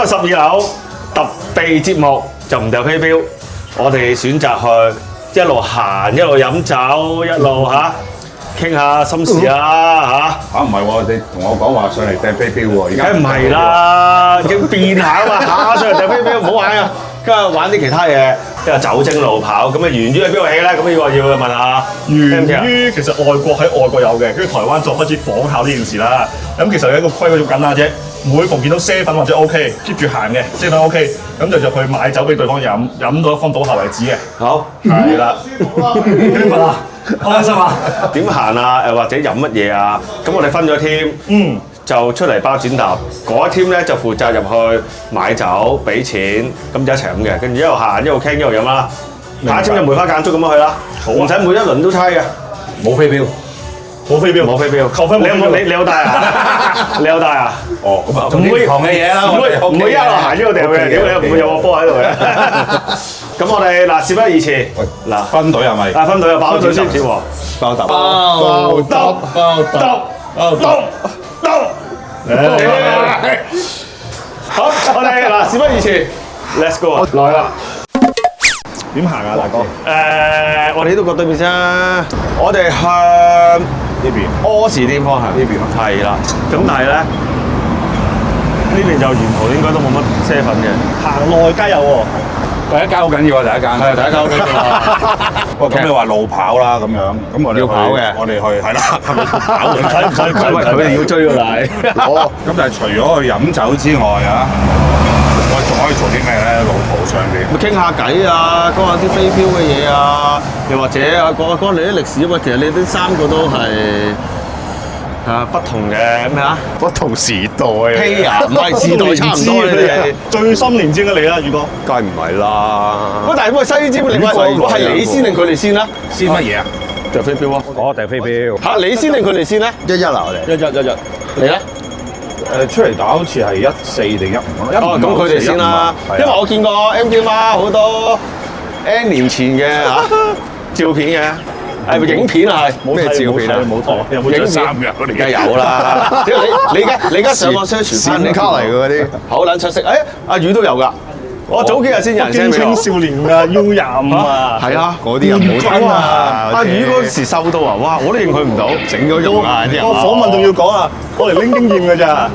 日12樓特備節目就唔掉飛鏢，我哋選擇去一路行一路飲酒，一路傾下心事啊唔係喎，你同我講話上嚟掟飛鏢喎，而家梗唔係啦，要變下啊嘛，上嚟掟飛鏢唔好玩啊！今日玩啲其他嘢，即係酒精路跑，咁啊源於喺邊度起咧？咁呢個要問下。源於其實外國有嘅，跟住台灣就開始仿效呢件事啦。咁其實有一個規矩好簡單啫，每逢見到7或者 OK keep 住行嘅7 OK，咁就入去買酒俾對方飲，飲到一方倒下為止嘅。好，係啦。興奮啊！開心啊！點行啊？或者飲乜嘢啊？咁我哋分咗 team，就出嚟包剪揼。嗰一 team咧就負責入去買酒、俾錢，咁就一齊飲嘅。跟住一路行一路傾一路飲啦。下一 team 就梅花間竹咁樣去啦，唔使每一輪都猜嘅。冇飛鏢，冇飛鏢，冇飛鏢，扣分。你有帶啊？你有帶啊？哦，咁啊，唔會同嘅嘢啦，唔會一路行一路掉嘅，屌你唔會有個波喺度嘅。咁我哋嗱事不宜遲，嗱分隊係咪？分隊又爆咗先喎，包揼，好，我哋嗱事不宜遲 ，Let's go 啊！來啦，點行啊，大哥？我哋呢度過對面先啦，我哋向呢邊柯士甸方向。呢邊啊係啦，咁但係咧呢邊就沿途應該都冇乜7嘅，行內街有喎。第一間好緊要啊！第一間係第一間好緊要啊！喂，咁你話路跑啦咁樣，咁我哋要跑嘅我哋去係啦，跑唔使佢哋要追個奶。哦，咁但係除咗去飲酒之外啊，我哋仲可以做啲咩咧？路途上邊咪傾下偈啊，講下啲飛鏢嘅嘢啊，又或者啊講你啲歷史啊嘛。其實你啲3個都係不同嘅咩啊？不同時代披啊，唔係時代差唔多嘅你。最深年資嘅你啦，宇哥。梗係唔係啦？喂，但係喂西尖，你係你先定佢哋先啦？先乜嘢啊？掉飛鏢啊！我掟飛鏢。你先定佢哋先咧1-1啦，我哋一日。你咧？出嚟打好似係14定15咯。哦，咁佢哋先啦，因為我見過 MK 媽好多 N 年前嘅照片嘅。係咪影片啊？係咩照片啊？冇睇，有冇着衫㗎？我哋梗係有啦。你而家上網 search 翻閃卡嚟㗎嗰啲，好撚出色。阿魚都有㗎。我早幾日先有人 send 俾我。青少年㗎 U25啊！係啊，嗰啲人冇睇啊！阿魚嗰時收到啊，哇！我都認佢唔到，整咗容啊啲人。我訪問仲要講啊，我嚟拎經驗㗎咋。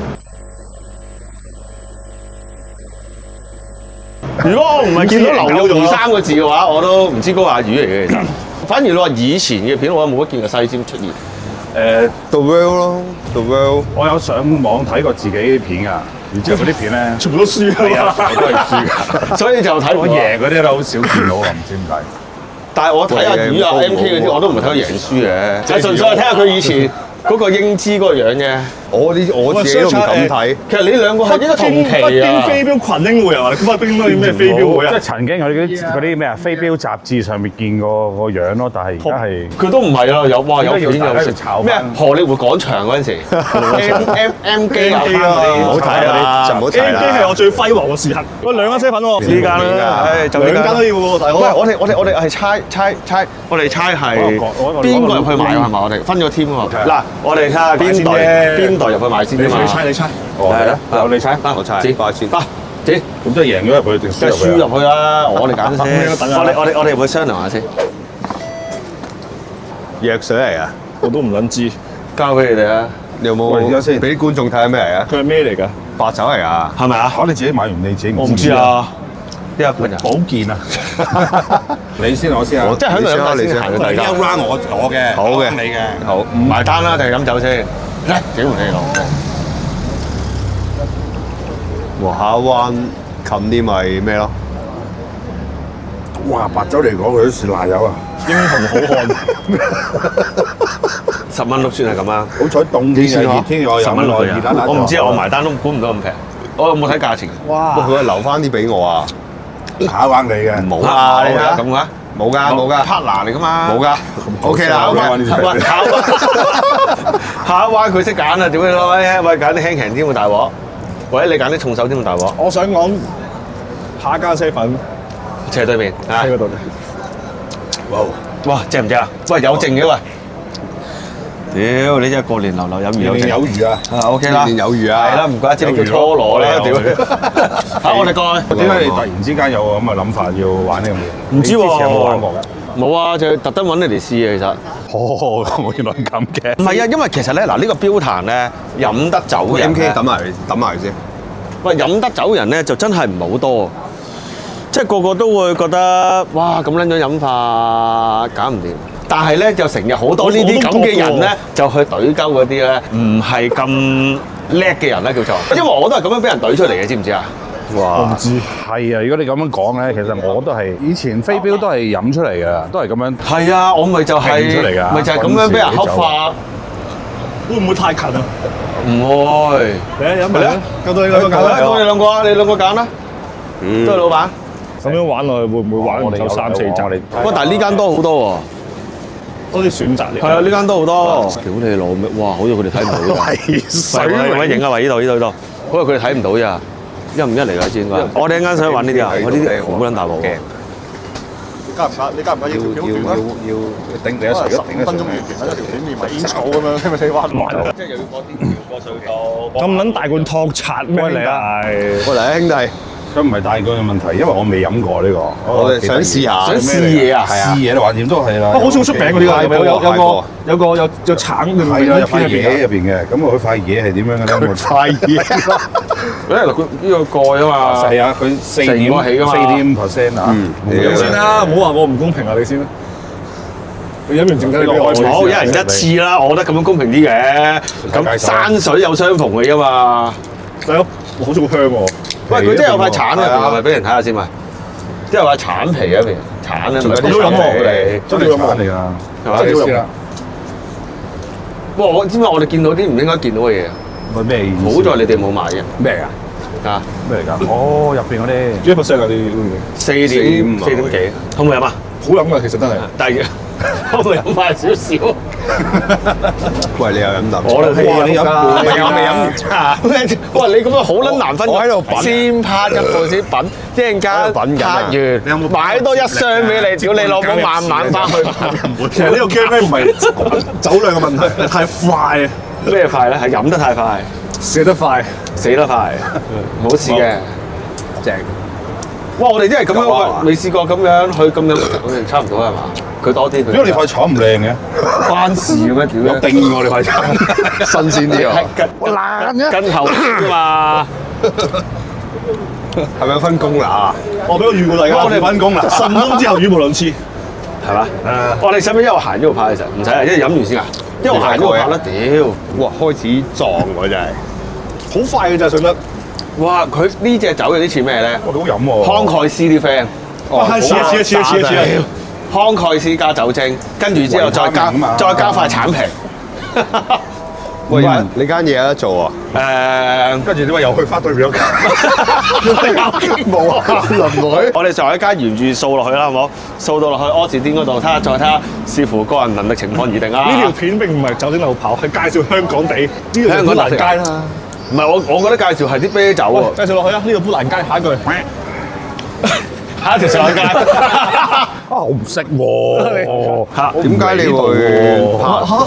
如果我唔係見到劉耀2-3個字嘅話，我都唔知嗰個阿魚嚟嘅其實。反而你話以前嘅片，我冇乜見過西尖出現。The World 咯，The World。我有上網睇過自己啲片㗎，然之後嗰啲片咧，全部都輸係啊，啊！我都係輸㗎。所以就睇唔到。我贏嗰啲都好少見到啊，唔知點解。但係我睇阿魚啊、MK 嗰啲，我都唔係睇佢贏輸嘅，係純粹係睇下佢以前嗰個英姿嗰個樣嘅。我自己都唔敢睇。其實你兩個係應該同期啊。北京飛鏢群英會啊！咁北京嗰啲咩飛鏢會啊？即係曾經喺嗰啲咩啊飛鏢雜誌上面見過個樣咯，但係而家係佢都唔係啦，有片有食炒咩荷里活廣場嗰陣時 ，M 機啊，唔好睇啊！就唔好睇啦。 M 機係我最輝煌嘅時刻。喂，2間車粉喎，呢間啦，就呢間2間都要喎，大佬。喂，我哋係猜，我哋猜係邊個入去買係嘛？我哋分咗 team 喎。嗱，我哋睇下邊隊入去買先啫嘛。你猜。係啦，你猜，我猜，先。剪，咁即係贏咗入去定輸即係輸入去？入去啦。我哋揀先。我哋會商量下先。藥水嚟啊！我都唔撚知交俾你哋啊！你有冇俾啲觀眾睇下咩嚟啊？佢係咩嚟㗎？白酒嚟啊！係咪啊？你自己買完你自己我唔知啊。呢個乜人？保健啊！你先我先啊！即係喺度飲下先行嘅大家。一 round 我嘅，好嘅，你嘅，好唔埋單啦，定係飲酒先？嚟，幾換你攞？華夏灣近啲咪咩咯？哇！白酒嚟講，佢都算辣油啊！英雄好漢。 10蚊都算係咁啊！好彩凍天啊，熱天我10蚊落去啊！我唔知啊，我埋單都估唔到咁平。我有冇睇價錢？哇！佢留翻啲俾我啊！下一彎你嘅，冇啊！你睇咁啊？冇㗎 partner 嚟㗎嘛？冇㗎 ，OK 啦，下一彎佢識揀啊！點解攞？喂，揀啲輕輕啲會大鑊，或者你揀啲重手啲會大鑊。我想講下一間車粉斜對面啊！喺嗰度。哇！正唔正啊？喂，有剩嘅喂！屌你真係過年流流飲魚有剩。有餘啊！啊 OK 啦，年年有餘啊係啦，唔怪之你叫拖羅啦，屌！嚇我哋過去。點解你突然之間有個咁嘅諗法要玩呢樣嘢？唔知喎，你之前有冇玩過㗎？冇啊，就特登揾你嚟試嘅其實。哦，原來咁嘅。唔係啊，因為其實咧嗱，呢個標壇咧飲得酒嘅人 MK 咧抌埋佢先。喂，飲得酒人咧就真係唔係好多，即係個個都會覺得哇咁撚樣飲法搞唔掂。但係咧就成日好多呢啲咁嘅人咧，就去懟鳩嗰啲咧唔係咁叻嘅人咧叫做，因為我都係咁樣俾人懟出嚟嘅，知唔知啊？哇！係啊，如果你咁樣講咧，其實我都係以前飛鏢都係飲出嚟㗎，都係咁樣。係啊，我咪就係、拼出嚟㗎咪就係咁樣俾人恰法，會唔會太近啊？唔會。嚟啊，飲埋啦，夠到你兩個揀啦。我哋兩個啊，你兩個揀啦，都係老闆。咁樣玩落去會唔會玩唔夠3、4集？不過但係呢間多好多喎。多啲選擇嚟。係啊，呢間多好多。屌你老味！哇，好似佢哋睇唔到㗎。係水影啊！喂，呢度，好似佢哋睇唔到咋。一唔一嚟㗎先？我哋一間想玩呢啲啊，我呢啲好撚大鑊嘅。加唔加？你加唔加要頂你一水，頂一分鐘完一條片連埋煙草咁樣，你咪玩唔玩？即係又要過啲條過隧道。咁撚大罐托刷咩嚟啊？過嚟啊，兄弟！咁唔係大個嘅問題，因為我未飲過呢個。我哋想試下。想試嘢啊！試嘢都橫掂都係啦。好似好出名嗰啲㗎，有橙嘅係啦，有塊嘢入邊嘅。咁佢塊嘢係點樣嘅咧？塊嘢。佢呢個蓋啊嘛。係啊，佢4.5%啊。你先啦，唔好話我唔公平啊！你先啦。你飲完剩低你俾我開。好，一人一次啦，我覺得咁樣公平啲嘅。咁山水有相逢嘅啫嘛。大佬，好似好香喎。喂，佢真係有塊橙啊！咪俾人睇下先咪。即係有塊橙皮喺邊，橙咧咪都飲喎，嚟，真係橙嚟㗎，係嘛？真係啦。哇！我知唔知我哋見到啲唔應該見到嘅嘢啊？喂，咩意思？好在你哋冇買嘅。咩啊？咩嚟㗎？哦，入邊嗰啲。幾多 percent 啊？你4.4點幾？好唔好飲啊？好飲㗎，其實真係。但係可唔可以飲快少少？喂，你又飲啖？我哋哇！你飲半，未飲完茶。哇！你咁樣好撚難分。我喺度品先拍一部先品，一陣間拍完，你有冇買多一箱俾你？屌你老母，慢慢翻去。其實呢個 game 咧唔係酒量嘅問題，太快啊！咩快咧？係飲得太快，射得快，死得快，冇事嘅。正。哇！我哋真係咁夠啊樣，未試過咁樣去咁樣，我哋差唔多係嘛？佢多啲，因為你塊廠唔靚嘅，關事嘅咩？屌有定喎你塊廠。新鮮啲啊！我爛嘅，跟後㗎嘛。係咪有分工啦？我俾個預告大家，我哋揾工啦10分鐘之後語無倫次。係嘛？我哋使唔使一路行一路拍其實？唔使啊，一路飲完先啊。一路行一路拍啦，屌！哇，開始撞喎真係。好快嘅咋上得。哇！佢呢隻酒有啲似咩咧？我都好飲喎。康蓋斯啲 friend，哇！似啊！康蓋斯加酒精，跟住之後再加塊橙皮。喂，你間嘢有得做啊？跟住點解又去翻對面嗰間？冇啊，鄰女。我哋上一間沿住掃落去啦，好唔好？掃到落去柯士甸嗰度，再睇下，視乎個人能力情況而定啊！呢條片並唔係酒精路跑，係介紹香港地呢條砵蘭街啦。唔係我覺得介紹係啲啤酒喎。繼續落去啊！呢個砵蘭街下一句。下一條上街。我唔識喎。點解你會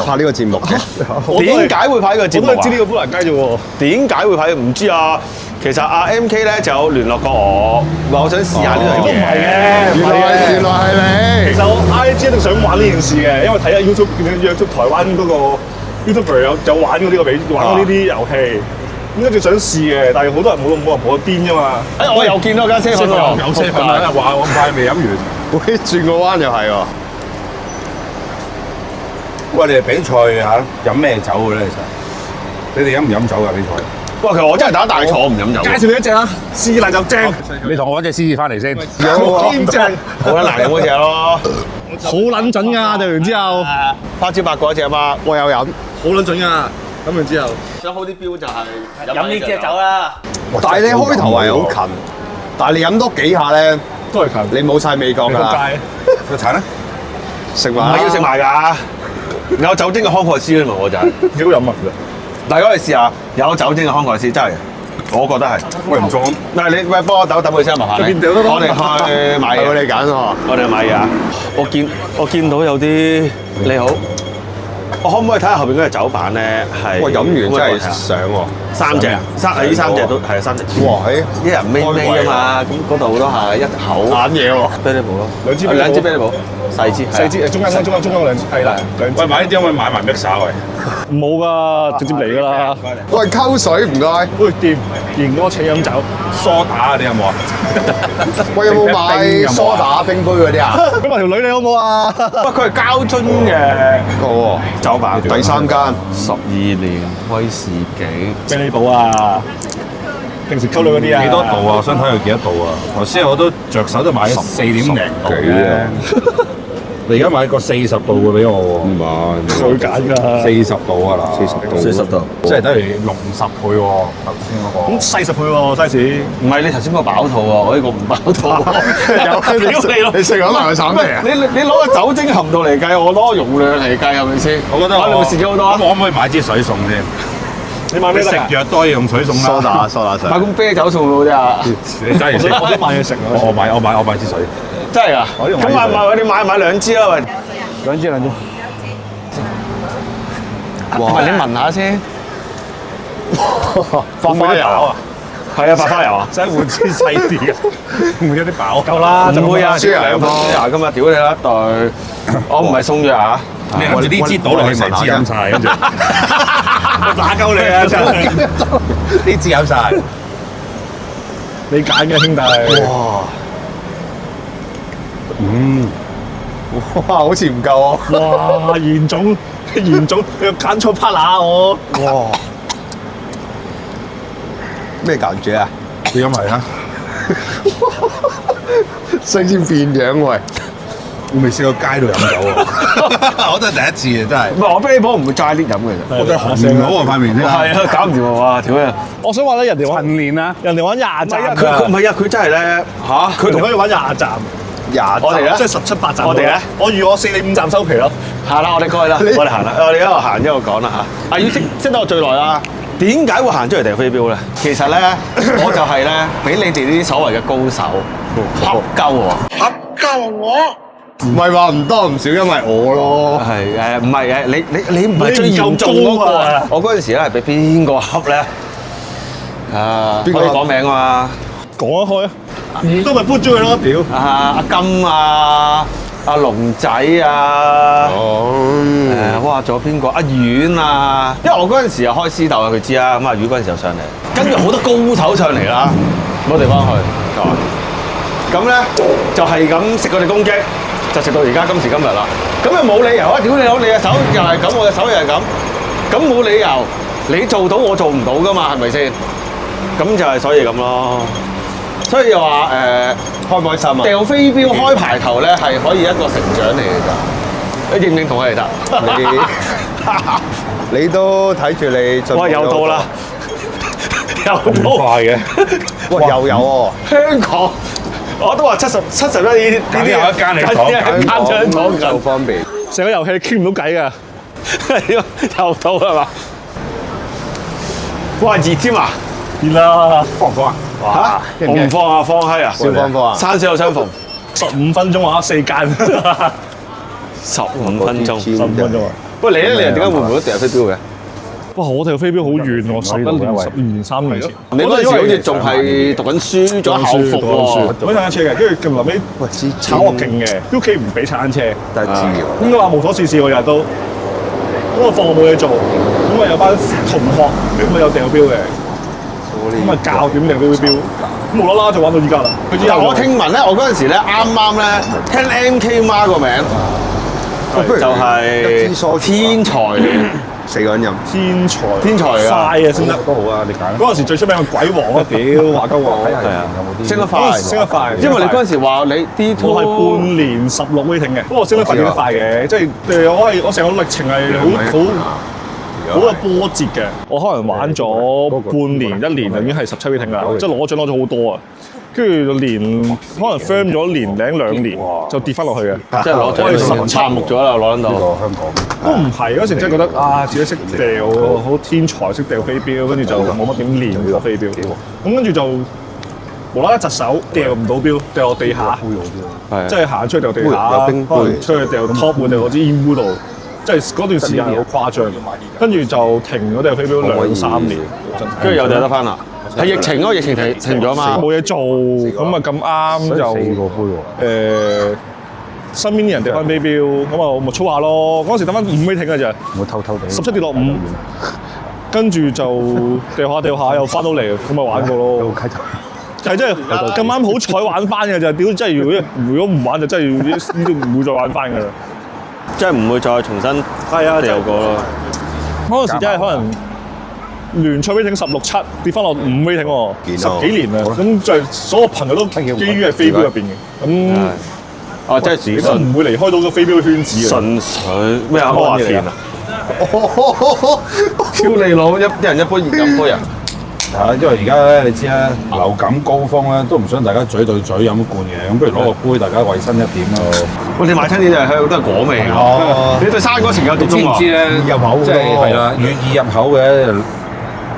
拍呢個節目嘅？點解會拍呢個節目啊？我都係知呢個砵蘭街啫喎。點解會拍？唔知啊。其實阿 MK 咧就有聯絡過我，話我想試下呢樣嘢。都唔係嘅，原來係你。其實我 IG 一直想玩呢件事嘅，因為睇下 YouTube 約出台灣嗰個 YouTuber 有玩過呢個玩過呢啲遊戲，咁跟住想試嘅，但係好多人冇人癲啫嘛。我又見到間車粉喎，有車粉啊！話我咁快未飲完。喂，轉個彎又係喎。喂，你哋比賽嚇飲咩酒嘅咧？其實你哋飲唔飲酒㗎比賽？哇！其實我真係打大坐，我唔飲酒。介紹你一隻啦，試奶就正，你同我揾隻獅子翻嚟先。堅正，好撚難飲嗰只咯，好撚準㗎！對完之後，花椒8個一隻嘛。我有飲。好撚準㗎！飲完之後，想好啲標就係飲呢隻酒啦。但係你開頭係好近，但係你飲多幾下咧，都係近。你冇晒味覺㗎啦。街個橙咧？食埋。唔係要食埋㗎，有酒精嘅康蓋斯啊嘛，我就係。幾好飲啊！其實。大家去試下有酒精嘅康蓋斯，真係，我覺得係。喂，唔錯。嗱，你喂幫我揼佢先，麻煩你。我哋去買嘢。係我哋揀喎。我哋去買嘢啊！我見到有啲你好，我可唔可以睇下後邊嗰隻酒板咧？係哇！飲完真係上喎，三隻，呢三隻都係三隻。哇！一人尾啊嘛，咁嗰度都係一口揀嘢喎，啤梨寶咯，兩支啤梨寶，細支，細支，中間嗰兩支係啦，兩支。喂，買呢啲可唔可以買埋 mix 喂？冇噶，直接嚟噶啦。喂，溝水唔該。喂，掂，哥請飲酒。梳打你有冇啊？喂，有冇買梳打冰杯嗰啲啊？咁埋條女你好唔好啊？不過佢係膠樽嘅哦，酒板。第三間12年威士忌，啤梨寶啊！平時溝女嗰啲啊？幾多度啊？我想睇佢幾多度啊？頭先我都着手都買咗4點零度嘅。你而家買個40度嘅俾我喎。唔係，佢揀㗎。40度啊啦40度，即係等於濃10倍喎。頭先嗰個。咁40倍喎，size。唔係你頭先個飽肚喎，我呢個唔飽肚。你食咗埋個橙皮啊？你攞個酒精含度嚟計，我攞個容量嚟計係咪先？我覺得你會蝕咗好多啊！咁我可唔可以買支水送先？你買咩食藥都可以用水送啦。梳打水。買罐啤酒送好啲啊！你真係食。我都買嘢食啊！我買支水。真係㗎？咁你買兩支啦喂！兩支。哇！你聞下先。發花油啊！係啊，白花油啊！使換支細啲嘅，換咗啲飽。夠唔會啊，豬牙2份豬牙今日屌你啦一對，我唔係送藥啊！你呢支倒落去成支飲晒，跟住我打鳩你啊！真係呢支飲晒。你揀嘅兄弟。哇！哇，好似唔夠啊！哇！嚴總，你要揀錯 partner 我。哇！咩感覺啊？你飲埋啊！升先變樣喂！我未試過街度飲酒喎，我都係第一次啊！真係。唔係我啤梨寶唔會齋啲飲嘅啫。我真係紅唔到啊塊面先。係啊，搞唔掂啊！哇，屌啊！我想話咧，人哋玩練啊！人哋玩20站㗎，佢唔係啊！佢真係咧嚇，佢哋可以玩20站，我哋咧即係17、8站。我哋咧，我預我4、5站收皮咯。行啦，我哋過去啦，我哋行啦，我哋一路行一路講啦嚇。阿要識得我最耐啦。點解會行出嚟掟飛鏢咧？其實咧，我就係咧，俾你哋呢啲所謂嘅高手恰鳩我。唔係話唔多唔少，因為我咯。係唔係你唔係最嚴重嗰個啊！我嗰陣時咧係俾邊個恰咧？啊，可以講名啊嘛？講得開啊！都咪搬咗佢咯，屌！阿金啊，阿龍仔啊，哇，仲有邊個？阿遠啊，因為我嗰陣時又開私竇啊，佢知啊。咁阿遠嗰陣時又上嚟，跟住好多高手上嚟啦，冇地方去，咁咧就係咁食佢哋攻擊，就食到而家今時今日啦。咁又冇理由啊！屌你佬，你隻手又係咁，我隻手又係咁，咁冇理由你做到我做唔到噶嘛？係咪先？咁就係所以咁咯。所以又話開唔開心啊？掉飛鏢開排頭咧係可以一個成長嚟嘅咋，你認唔認同啊？你都睇住你進步。哇！又到啦，又到快嘅。哇！又有喎。香港，我都話71呢啲有一間你講，間廠就方便。成個遊戲傾唔到偈㗎。又到係嘛？哇！熱添啊！熱啦！放唔放啊？嚇！我唔放啊，放閪啊！小方方啊！生死有相逢15分鐘啊，4間。 15分鐘。 15分鐘啊！喂，你咧？你點解會唔會都掉飛鏢嘅？哇！我哋個飛鏢好遠喎，11年、12年、3年前。你嗰陣時好似仲係讀緊書，仲有校服喎。冇踩單車嘅，跟住臨尾炒我勁嘅，屋企唔俾踩單車，但係自由。應該話無所事事我日日都。咁我放學冇嘢做，咁啊有班同學咁啊有掉標嘅，咁啊教點掉飛鏢，咁無啦啦就玩到依家啦。但我聽聞咧，我嗰陣時咧啱咧聽 MK 媽個名，就係天才4個人飲。天才啊！快啊升得都好啊，你揀。嗰陣時最出名嘅鬼王啊，屌華鳩王，係啊，升得快，升得快。因為你嗰陣時話你 D2 我係半年16 rating 嘅，不過升得快變得快嘅，即係我成個歷程係好有波折嘅。我可能玩咗半年、1年就已經係17 rating 啦，即係攞獎攞咗好多啊。跟住可能 firm 咗1年2年就跌翻落去嘅，即係攞獎插木咗啦，攞到。香港都唔係嗰時真係覺得自己識掉，好天才識掉飛鏢，跟住就冇乜點練個飛鏢。咁跟住就無啦啦窒手掉唔到標，掉落地下，即係行出去掉地下，可能出去掉 top 掉嗰支煙壺度，即係嗰段時間好誇張。跟住就停咗訂飛鏢2-3年，跟住又訂得翻啦。係疫情咯，疫情停咗嘛。冇嘢做，咁啊咁啱就4個杯喎。身邊啲人掉翻飛鏢，咁啊我咪操下咯。嗰陣時得翻5飛艇嘅啫，我偷偷地17跌落5，跟住就掉下又翻到嚟，咁咪玩過咯。係真係咁啱好彩玩翻嘅啫，屌！真係如果唔玩就真係呢啲唔會再玩翻㗎啦。即係唔會再重新掉過咯。嗰陣時真係可能聯賽飛艇16-7跌翻落5飛艇喎，10幾年啦。咁就係所有朋友都基於係飛鏢入邊嘅，咁哦，即係都唔會離開到個飛鏢圈子嘅。純粹咩啊？柯亞田啊！超你佬一人一杯熱飲杯啊！因為而家咧你知啦，流感高峰咧都唔想大家嘴對嘴飲罐嘅，咁不如攞個杯大家衞生一點咯。喂，你買親啲就係都係果味㗎。你對生果前有你知唔知咧？入口即係係啦，越易入口嘅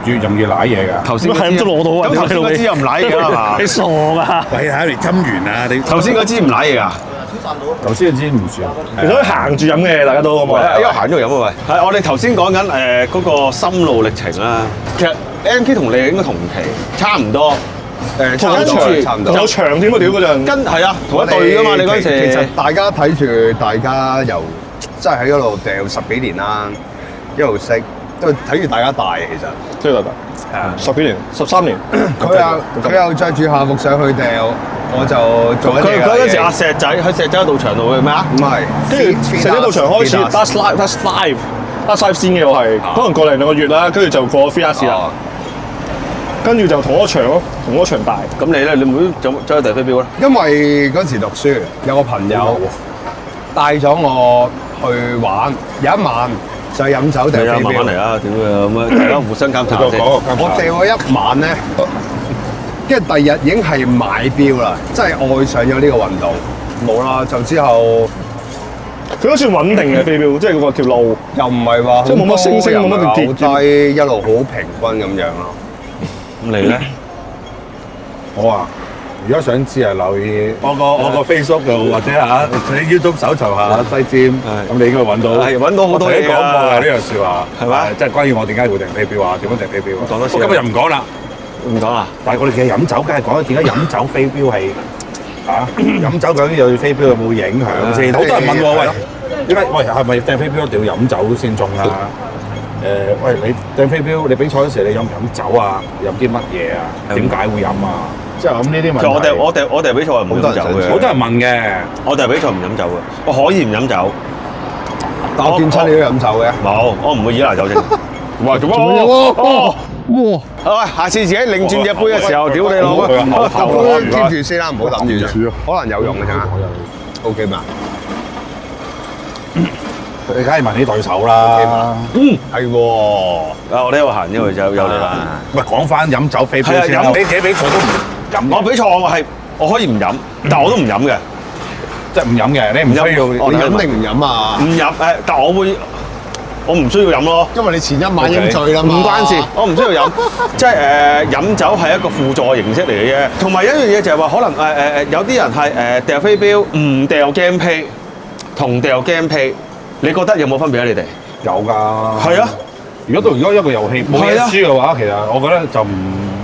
越容易舐嘢㗎。頭先係咁都攞到啊！咁頭先嗰支又唔舐嘢係嘛？你傻㗎？喂，喺嚟斟完啊！你頭先嗰支唔舐嘢㗎。頭先嗰支唔算。其實可以行住飲嘅，大家都咁啊。因為行咗嚟飲啊喂。係我哋頭先講緊嗰個心路歷程啦。其實 MK 同你應該同期，差唔多。差唔多。有長添啊！屌嗰陣。係啊，同一隊㗎嘛你嗰陣時。其實大家睇住大家由即係喺嗰度掉10幾年啦，一路識都睇住大家大其實。追大大。係啊，10幾年、13年。佢又着住校服上去掉，我就做一啲佢嗰陣時阿石仔喺石仔道場度嘅咩啊？唔係，跟住石仔道場開始 That's five 先嘅我係，可能過嚟2個月啦，跟住就過 3 S 啦。跟住就同一場咯，同一場大。咁你咧，你唔會走去掟飛鏢咧？因為嗰時讀書有個朋友帶咗我去玩，有一晚就飲酒掟飛鏢。慢慢嚟啊！點啊咁啊，大家互相監察先。我掟咗一晚咧，跟住第二日已經係買標啦，真係愛上咗呢個運動。冇啦，就之後佢都算穩定嘅飛鏢，即係嗰條路又唔係話即係冇乜升升，冇乜跌跌，好低，一路好平均咁樣咯。咁你咧？我啊，如果想知啊，留意我個 Facebook 度或者嚇喺 YouTube 搜尋下西尖，咁你應該揾到。係揾到好多嘢講過㗎呢樣説話，係咪？即係關於我點解會訂飛鏢啊？點樣訂飛鏢啊？講多次。我今日又唔講啦，唔講啦。但係我哋嘅飲酒梗係講點解飲酒飛鏢係嚇飲酒究竟對飛鏢有冇影響先？好多人問我喂，點解喂係咪掟飛鏢一定要飲酒先中啊？喂，你掟飛鏢，你比賽嗰時你飲唔飲酒啊？飲啲乜嘢啊？點解會飲啊？即係咁呢啲問題。我哋比賽係唔飲酒嘅。好多人問嘅。我哋比賽唔飲酒嘅，我可以唔飲酒。但我見親你都飲酒嘅。冇，我唔會依賴酒精。哇！做乜哇！喂，下次自己擰轉隻杯嘅時候，屌你老母！keep 住先啦，唔好抌住。可能有用嘅咋 ？OK 嘛？你梗係問啲對手啦。係喎。啊，我呢度行，因為就有嚟啦。喂，講翻飲酒飛鏢先啦。你自己比賽都唔飲。我比賽我可以唔飲，但我都唔飲嘅。即係唔飲嘅，你唔需要。你飲定唔飲啊？唔飲但我唔需要飲咯，因為你前一晚飲醉啦嘛。唔關事，我唔需要飲。即係飲酒係一個輔助形式嚟嘅啫。同埋一樣嘢就係話，可能有啲人係掉飛鏢，唔掉 game play，同掉 game play，你覺得有冇分別啊？你哋有㗎。係啊。如果一個遊戲冇嘢輸嘅話，其實我覺得就唔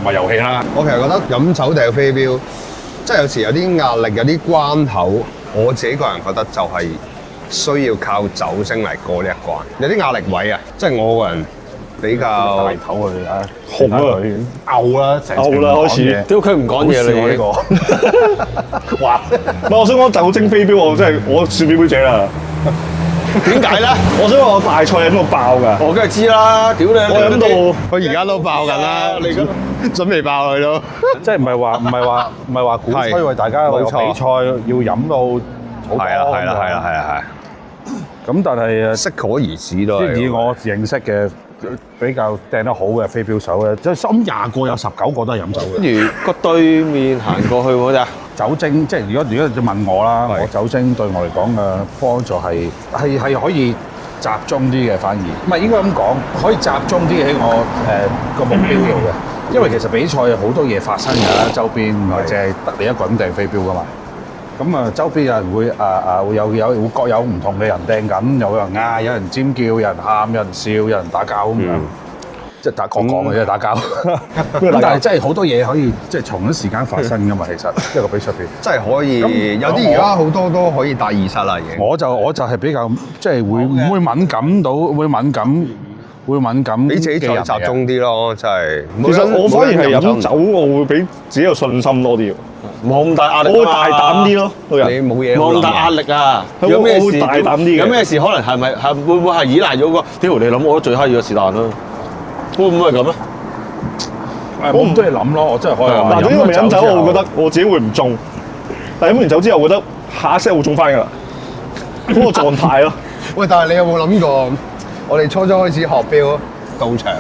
係遊戲啦。我其實覺得飲酒掉飛鏢，即係有時有啲壓力，有啲關口，我自己個人覺得就係需要靠酒精嚟過呢一關。有啲壓力位啊，即係我個人比較大頭佢啊，紅啊，嘔啦，嘔啦開始。屌佢唔講嘢啦呢個。哇！唔係我想講酒精飛鏢，我算表表姐啦。點解咧？我想話我大賽飲到爆㗎。我梗係知啦，屌你！我飲到佢而家都爆緊啦，你準備爆佢咯。即係唔係話鼓吹為大家個比賽要飲到好多。係啦。咁但係適可而止都係。以我認識嘅比較掟得好嘅飛鏢手咧，即係20個有19個都係飲酒嘅。跟住個對面行過去嗰隻。酒精即係如果你問我啦，我酒精對我嚟講嘅幫助係可以集中啲嘅，反而唔係應該咁講，可以集中啲喺我個目標度嘅。因為其實比賽有好多嘢發生㗎啦，周邊唔係淨係得你一個人掟飛鏢㗎嘛。咁啊，周邊有人會會各有唔同嘅人掟緊，有人嗌，有人尖叫，有人喊，有人笑，有人打交咁樣。即係講嘅啫，打交。咁但係真係好多嘢可以即係同一時間發生㗎嘛，其實一個比賽入邊。真係可以，有啲而家好多都可以帶耳塞啦已經。我就係比較即係會敏感到會敏感俾自己再集中啲咯，真係。其實我反而係飲酒，我會俾自己有信心多啲。冇咁大壓力，我會大膽啲咯，個人。你冇嘢冇咁大壓力啊！有咩事大膽啲嘅？有咩事可能會唔會係依賴咗個？屌你諗我最閪嘅是但啦，會唔會係咁咧？我唔多嘢諗咯，我真係可以話。嗱，呢個未飲酒，我覺得我自己會唔中。但係飲完酒之後，我覺得下一 set 會中翻㗎啦。嗰個狀態咯。喂，但係你有冇諗過？我哋初初開始學標到場，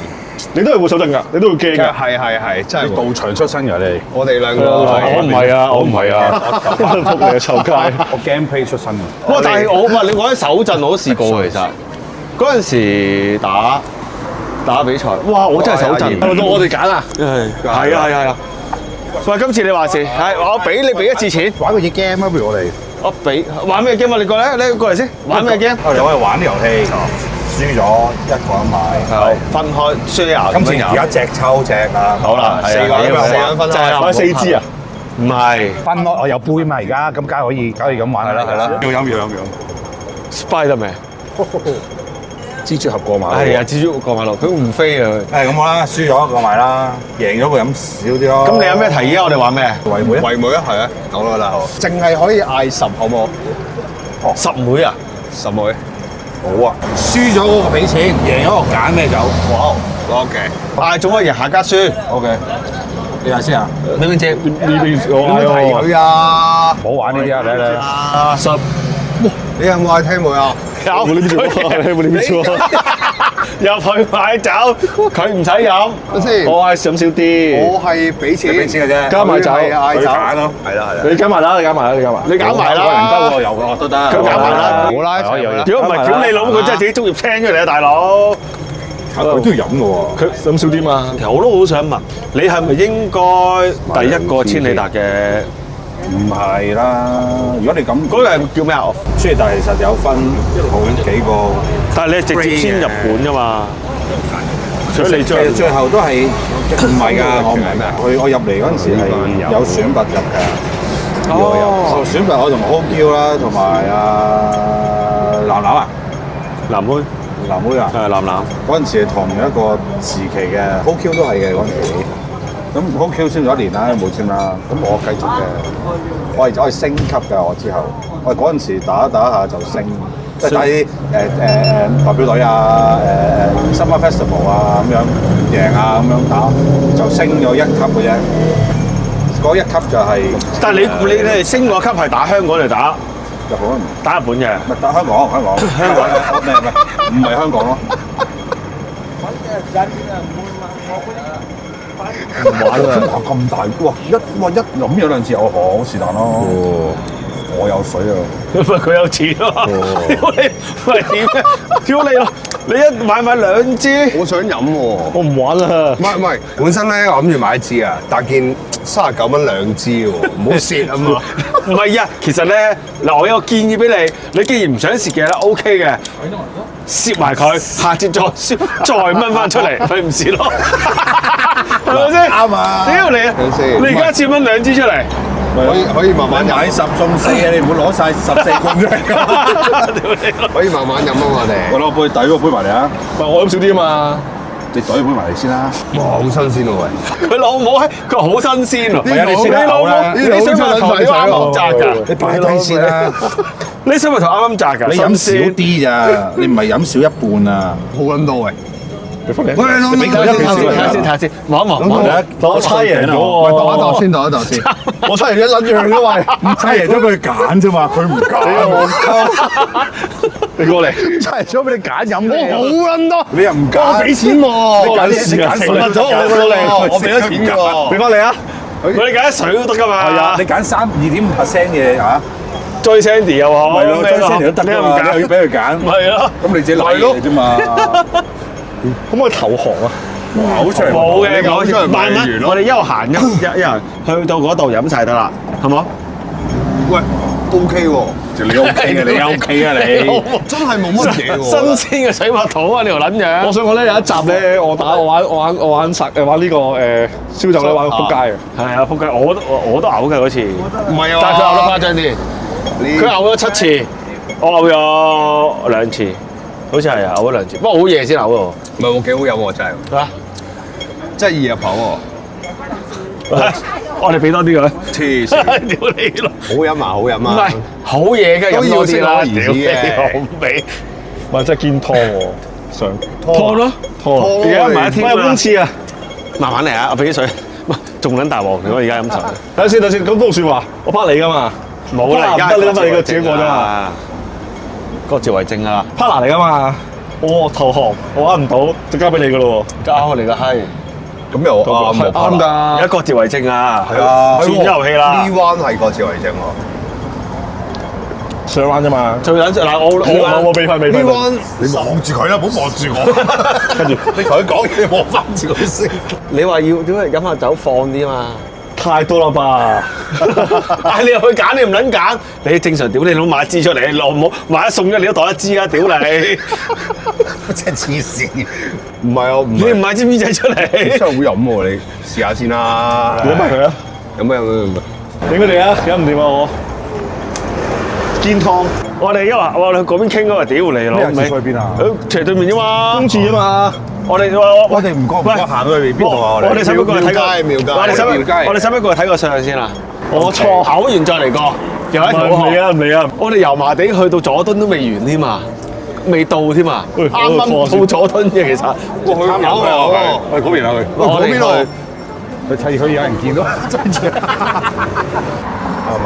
你都係會手震㗎，你都會驚㗎。係，真係到場出身㗎你。我哋兩個我唔係啊，我唔係啊，仆你個臭街。我 gameplay 出身㗎。哇！但係我話你講起手震，我都試過其實。嗰陣時打比賽，哇！我真係手震。到我哋揀啊！係啊！喂，今次你話事，係我俾你俾一次錢，玩個嘢 game 啊，不如我哋。我俾玩咩 game 啊？你過嚟，你過嚟先。玩咩 game？我哋可以玩啲遊戲，輸咗一個人買。係分開 share 今次而家隻抽隻啊！好啦，四個人分開，買4支啊！唔係分咯，我有杯嘛而家，咁梗係可以咁玩係啦。要飲。 Spiderman。蜘蛛俠過馬路。係啊，蜘蛛過馬路，佢唔飛啊！係咁好啦，輸咗一個買啦，贏咗個飲少啲咯。咁你有咩提議啊？我哋玩咩？圍妹啊！圍妹啊，係啊，講咗啦，淨係可以嗌10好冇10妹啊？10妹，好啊！輸咗嗰個俾錢，贏咗個揀咩酒？哇，OK，嗌總可以贏下家輸。 OK，你睇先啊！你邊隻？點提佢啊？唔好玩呢啲啊！你10。你有冇嗌聽妹啊？有你邊做啊？入去買酒，佢唔使飲。等先，我係飲少啲。我係俾錢俾錢嘅啫，加埋酒佢係嗌酒，揀咯。係啦，你揀埋啦，你揀埋啦。你揀埋啦。得喎，有喎都得。佢揀埋啦。好啦，可以有如果唔係屌你老母，佢真係自己中意聽出嚟啊，大佬。佢都要飲嘅喎。佢飲少啲嘛。其實我都好想問，你係咪應該第一個千里達嘅？唔係啦，如果你咁嗰個係叫咩啊？所以但係其實有分好幾個，但係你係直接先入本㗎嘛？所以你其實最後都係唔係㗎？我唔係咩？我入嚟嗰陣時係有選拔入嘅。哦，選拔我同OQ啦，同埋藍藍啊，藍妹，藍妹啊，藍藍。嗰陣時係同一個時期嘅，OQ 都係嘅嗰陣時。咁 OQ 簽咗1年啦，冇簽啦。咁我繼續嘅，我係升級㗎。我之後，我嗰陣時打下就升，即係打啲代表隊啊、Summer Festival 啊咁樣贏啊咁樣打，就升咗1級嘅啫。嗰1級就係，但係你哋升個級係打香港定打日本？打日本嘅？唔係打香港，唔係香港咯。唔玩啊！咁大哇！一飲咗2次，我好是但咯。我有水啊！唔係佢有錢啊！屌你，喂點咧？屌你咯！你一買2支，我想飲喎。我唔玩啦。唔係，本身咧我諗住買1支啊，但見39蚊2支喎，唔好蝕啊嘛。唔係啊，其實咧嗱，我有個建議俾你，你既然唔想蝕嘅咧 OK 嘅，蝕埋佢，下次再蝕，再掹翻出嚟，佢唔蝕咯，係咪先？啱啊！屌你啊！你而家1蚊2支出嚟，可以慢慢飲，買10送4啊！你唔好攞晒14罐出嚟。可以慢慢飲啊！我哋我攞杯遞個杯埋嚟啊！唔係我飲少啲啊嘛。你遞杯埋嚟先啦。哇，好新鮮喎喂！佢老母佢話好新鮮喎，係啊，你先你老母你水蜜桃你啱啱摘㗎，你擺低先啦。你水蜜桃啱啱摘㗎，你飲少啲咋？你唔係飲少一半啊！好撚多喂！喂，俾睇下先，望一望，我猜贏咗喎。度一度先。我猜贏一撚樣嘅喂。唔差贏咗佢揀啫嘛，佢唔揀。你過嚟。差贏咗俾你揀飲嘅。好撚多，你又唔揀？我俾錢喎，你揀食物咗我過嚟，我俾咗錢喎，俾翻你啊！我哋揀水都得㗎嘛。係啊，你揀2.5% 嘅嚇。追 Sandy 又好，係咯，追 Sandy 都得㗎嘛，你又要俾佢揀。係咯，咁你自己嚟嘅啫嘛。可唔可以投降啊？好出嚟冇嘅，出嚟慢慢，我哋一路行一行去到嗰度飲晒得啦，係冇？喂，OK 喎，你 OK 嘅，你 OK 啊你。真係冇乜嘢喎。新鮮嘅水蜜桃啊！呢條撚樣。我想講咧，有一集咧，我玩呢個燒酒咧，玩到撲街嘅。係啊，撲街！我都嘔嘅嗰次。唔係啊，但係佢嘔得誇張啲。佢嘔咗7次，我嘔咗2次，好似係啊，嘔咗2次。不過好夜先嘔喎。唔係喎，幾好飲喎，真係。啊！真係易入口喎。我哋俾多啲佢。黐線，屌你咯！好飲啊，好飲唔啊。係好嘢嘅，飲多啲啦。都要適可而止嘅屌你老味。咪真係堅湯喎，上湯咯，湯。而家買一天有公廁啊！慢慢嚟啊！我俾啲水。唔係，仲撚大鑊。如果而家飲茶，等先，咁都算話，我拍你噶嘛。冇啦，而家你諗下你個自己過啫嘛。各自為政啊！ partner 嚟噶嘛。我投降，我玩唔到，就交俾你噶咯喎。交你個閪。咁又啱喎，係啱㗎。而家各自為政啊！係啊，轉咗遊戲啦。呢彎係各自為政喎。上彎啫嘛。最撚嗱，我未瞓。呢彎你望住佢啦，唔好望住我。跟住你同佢講嘢，望翻住佢先。你話要點解飲下酒放啲啊嘛？太多啦吧？但係你入去揀，你唔撚揀，你正常屌你老買一支出嚟，落冇買一送一，你都袋一支啊！屌你，真係黐線。唔係啊，唔你唔買支 B 仔出嚟，真係好飲喎，你試下先啦。飲埋佢啊！飲咩？影佢哋啊！飲唔掂啊我。堅湯。我哋因為我哋去嗰邊傾嗰個屌你老味，去邊啊？斜對面啫嘛，公廁啊嘛。我哋我哋唔覺行去邊度啊？我哋使唔使過去睇個？廟街我哋使唔廟街我哋使唔使過去睇個相先啊？我錯嘔完再嚟過，又一唔嚟啊唔嚟啊！我哋油麻地去到佐敦都未完添啊，未到添啊，喂啱啱到佐敦嘅其實。過去有喎。喂，嗰邊啊佢。我哋邊度？佢有人見到，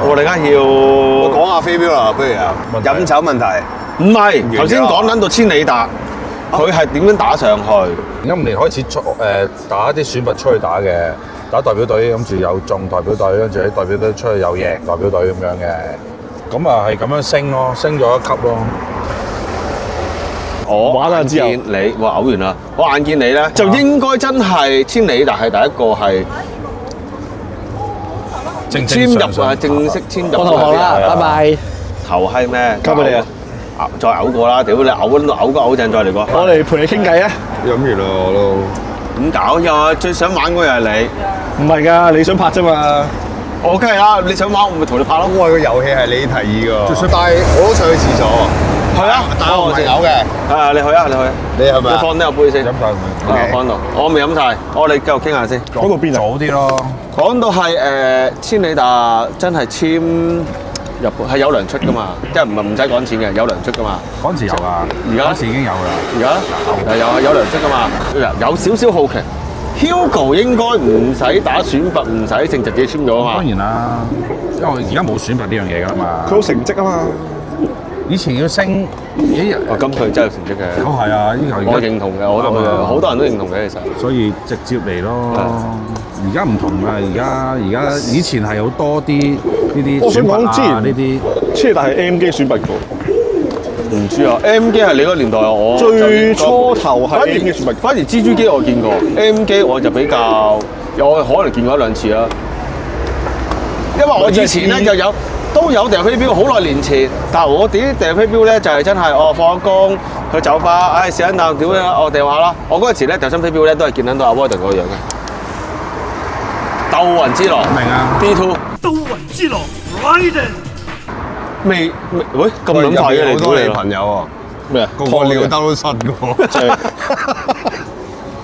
我哋而家要講下飛鏢啦，不如啊，飲酒問題。唔係頭先講緊到千里達，佢係點樣打上去？今年開始打啲選拔出去打嘅，打代表隊，跟住有中代表隊，跟住喺代表隊出去有贏代表隊咁樣嘅，咁啊係咁樣升咯，升咗一級咯。我玩下之後眼見你，哇嘔完啦！我眼見你咧，就應該真係千里達係第一個係簽入啊，正式簽入。我投降啦，拜拜。頭閪咩？交俾你啊！再嘔過啦！屌你嘔到嘔個嘔陣再嚟過。我嚟陪你傾偈啊！飲完啦我都。點搞呀？最想玩嗰又係你。唔係㗎，你想拍啫嘛。我梗係啦，你想玩我咪同你拍咯。我話個遊戲係你提議㗎，但係我都想去廁所喎。係啊，但係我唔係有嘅。啊，你去啊，你去。你係咪啊？你放低個杯先。飲晒佢。啊，放度。我未飲晒，我哋繼續傾下先。講到邊啊？早啲咯。講到係千里達真係簽入係有糧出噶嘛，即係唔使趕錢嘅，有糧出噶嘛。嗰陣時有啊，而家嗰陣時已經有啦。而家有糧出噶嘛，有少少好奇。Hugo 應該唔使打選拔，唔使正直自己簽咗啊嘛。當然啦，因為而家冇選拔呢樣嘢㗎嘛。佢有成績啊嘛。以前要升幾日？哦，咁佢真係有成績嘅。哦，係啊，呢個我認同嘅，我好多人都認同嘅其實。所以直接嚟咯。而家唔同啦，而家以前係好多啲呢啲我想選拔啊講之前呢啲。千里達係 M 機選拔過。唔知啊，M 機係你嗰個年代啊，我最初頭係 M 機選拔。反而蜘蛛機我見過，M 機我就比較有可能見過1-2次啦。因為我以前咧就有都有掟飛鏢，好耐年前，但係我啲掟飛鏢咧就係真係放咗工去酒吧，唉食緊啖屌啦，我掟下啦。我嗰陣時咧掉新飛鏢咧都係見到阿 Warden 嗰個樣嘅。鬥雲之狼，明啊 D2 鬥雲之狼 Raiden 喂咁撚快嘅你好多你屌朋友啊，咩啊？個個尿兜都新嘅喎。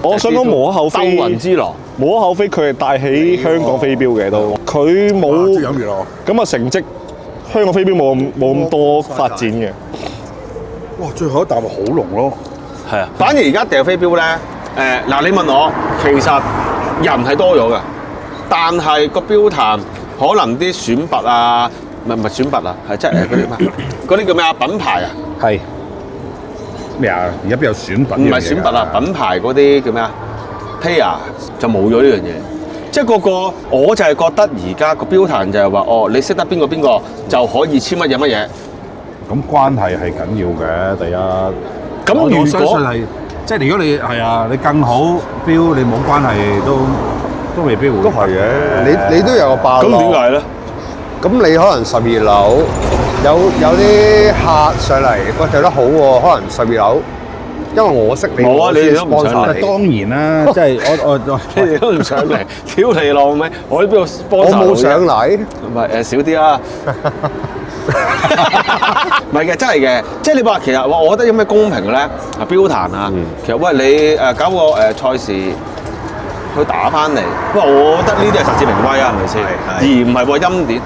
我想講無可厚非，鬥雲之狼。無可厚非，佢係帶起香港飛鏢嘅都，佢冇飲完咯。咁啊成績，香港飛鏢冇咁多發展嘅。哇！最後一啖好濃咯。係啊，反而而家掉飛鏢咧，嗱你問我，其實人係多咗嘅，但係個標壇可能啲選拔啊，唔係選拔啊，係即係嗰啲咩？嗰啲叫咩啊？品牌啊？係咩啊？而家邊有選拔？唔係選拔啊，品牌嗰啲叫咩啊 ？Player 就冇咗呢樣嘢，即係個我就係覺得而家個標壇就係話，哦，你識得邊個就可以簽乜嘢乜嘢。咁關係係緊要嘅，第一。咁如果我相信係，即係如果你係啊，你更好標，你冇關係都未必會。都係嘅。你都有個霸咁點解咧？咁你可能12樓有啲客上嚟，喂對得好喎，可能12樓，因為我識你，冇啊你哋都唔上嚟當然啦，即係我你哋都唔上嚟，屌你老味！我呢邊度幫我冇上嚟，唔係少啲啦。唔係嘅，真係嘅，即係你話其實我覺得有咩公平咧？啊，標壇啊，其實喂你搞個賽事去打翻嚟，喂，我覺得呢啲係實至名歸啊，係咪先？而唔係話欽點，